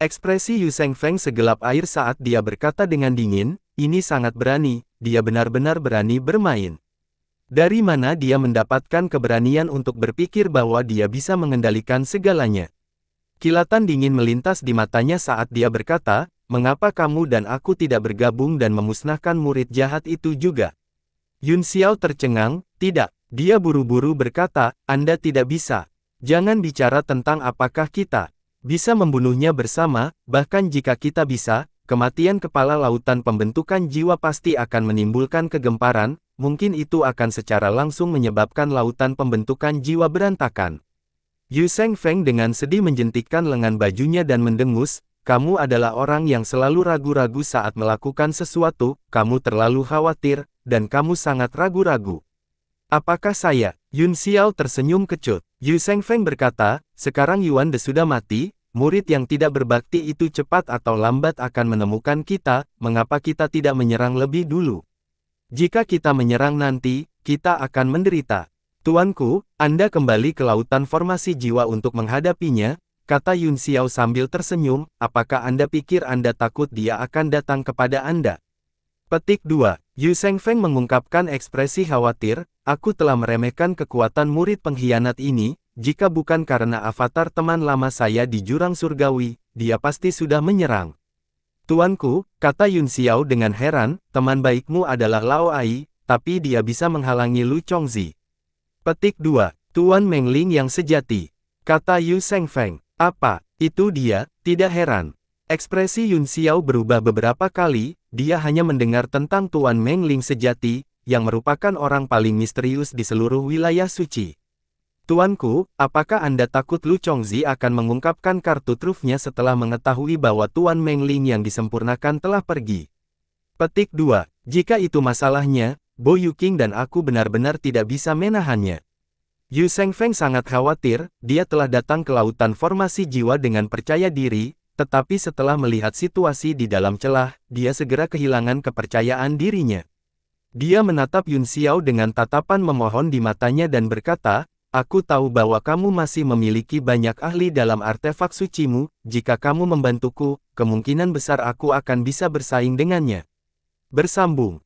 Ekspresi Yu Shengfeng segelap air saat dia berkata dengan dingin, "Ini sangat berani, dia benar-benar berani bermain. Dari mana dia mendapatkan keberanian untuk berpikir bahwa dia bisa mengendalikan segalanya?" Kilatan dingin melintas di matanya saat dia berkata, "Mengapa kamu dan aku tidak bergabung dan memusnahkan murid jahat itu juga?" Yun Xiao tercengang, "Tidak." Dia buru-buru berkata, "Anda tidak bisa. Jangan bicara tentang apakah kita bisa membunuhnya bersama, bahkan jika kita bisa, kematian kepala lautan pembentukan jiwa pasti akan menimbulkan kegemparan, mungkin itu akan secara langsung menyebabkan lautan pembentukan jiwa berantakan." Yu Shengfeng dengan sedih menjentikkan lengan bajunya dan mendengus, "Kamu adalah orang yang selalu ragu-ragu saat melakukan sesuatu, kamu terlalu khawatir, dan kamu sangat ragu-ragu." "Apakah saya?" Yun Xiao tersenyum kecut. Yu Shengfeng berkata, "Sekarang Yuan De sudah mati, murid yang tidak berbakti itu cepat atau lambat akan menemukan kita, mengapa kita tidak menyerang lebih dulu? Jika kita menyerang nanti, kita akan menderita." "Tuanku, Anda kembali ke lautan formasi jiwa untuk menghadapinya," kata Yun Xiao sambil tersenyum, "apakah Anda pikir Anda takut dia akan datang kepada Anda?" Petik 2. Yu Shengfeng mengungkapkan ekspresi khawatir, "Aku telah meremehkan kekuatan murid pengkhianat ini, jika bukan karena avatar teman lama saya di jurang surgawi, dia pasti sudah menyerang." Tuanku, kata Yun Xiao dengan heran, teman baikmu adalah Lao Ai, tapi dia bisa menghalangi Lu Chongzi. Petik 2. Tuan Mengling yang sejati. Kata Yu Shengfeng. Apa, itu dia? Tidak heran. Ekspresi Yun Xiao berubah beberapa kali, dia hanya mendengar tentang Tuan Mengling sejati, yang merupakan orang paling misterius di seluruh wilayah suci. Tuanku, apakah Anda takut Lu Chongzi akan mengungkapkan kartu trufnya setelah mengetahui bahwa Tuan Mengling yang disempurnakan telah pergi? Petik 2. Jika itu masalahnya, Bo Yuking dan aku benar-benar tidak bisa menahannya. Yu Shengfeng sangat khawatir, dia telah datang ke lautan formasi jiwa dengan percaya diri, tetapi setelah melihat situasi di dalam celah, dia segera kehilangan kepercayaan dirinya. Dia menatap Yun Xiao dengan tatapan memohon di matanya dan berkata, "Aku tahu bahwa kamu masih memiliki banyak ahli dalam artefak sucimu, jika kamu membantuku, kemungkinan besar aku akan bisa bersaing dengannya." Bersambung.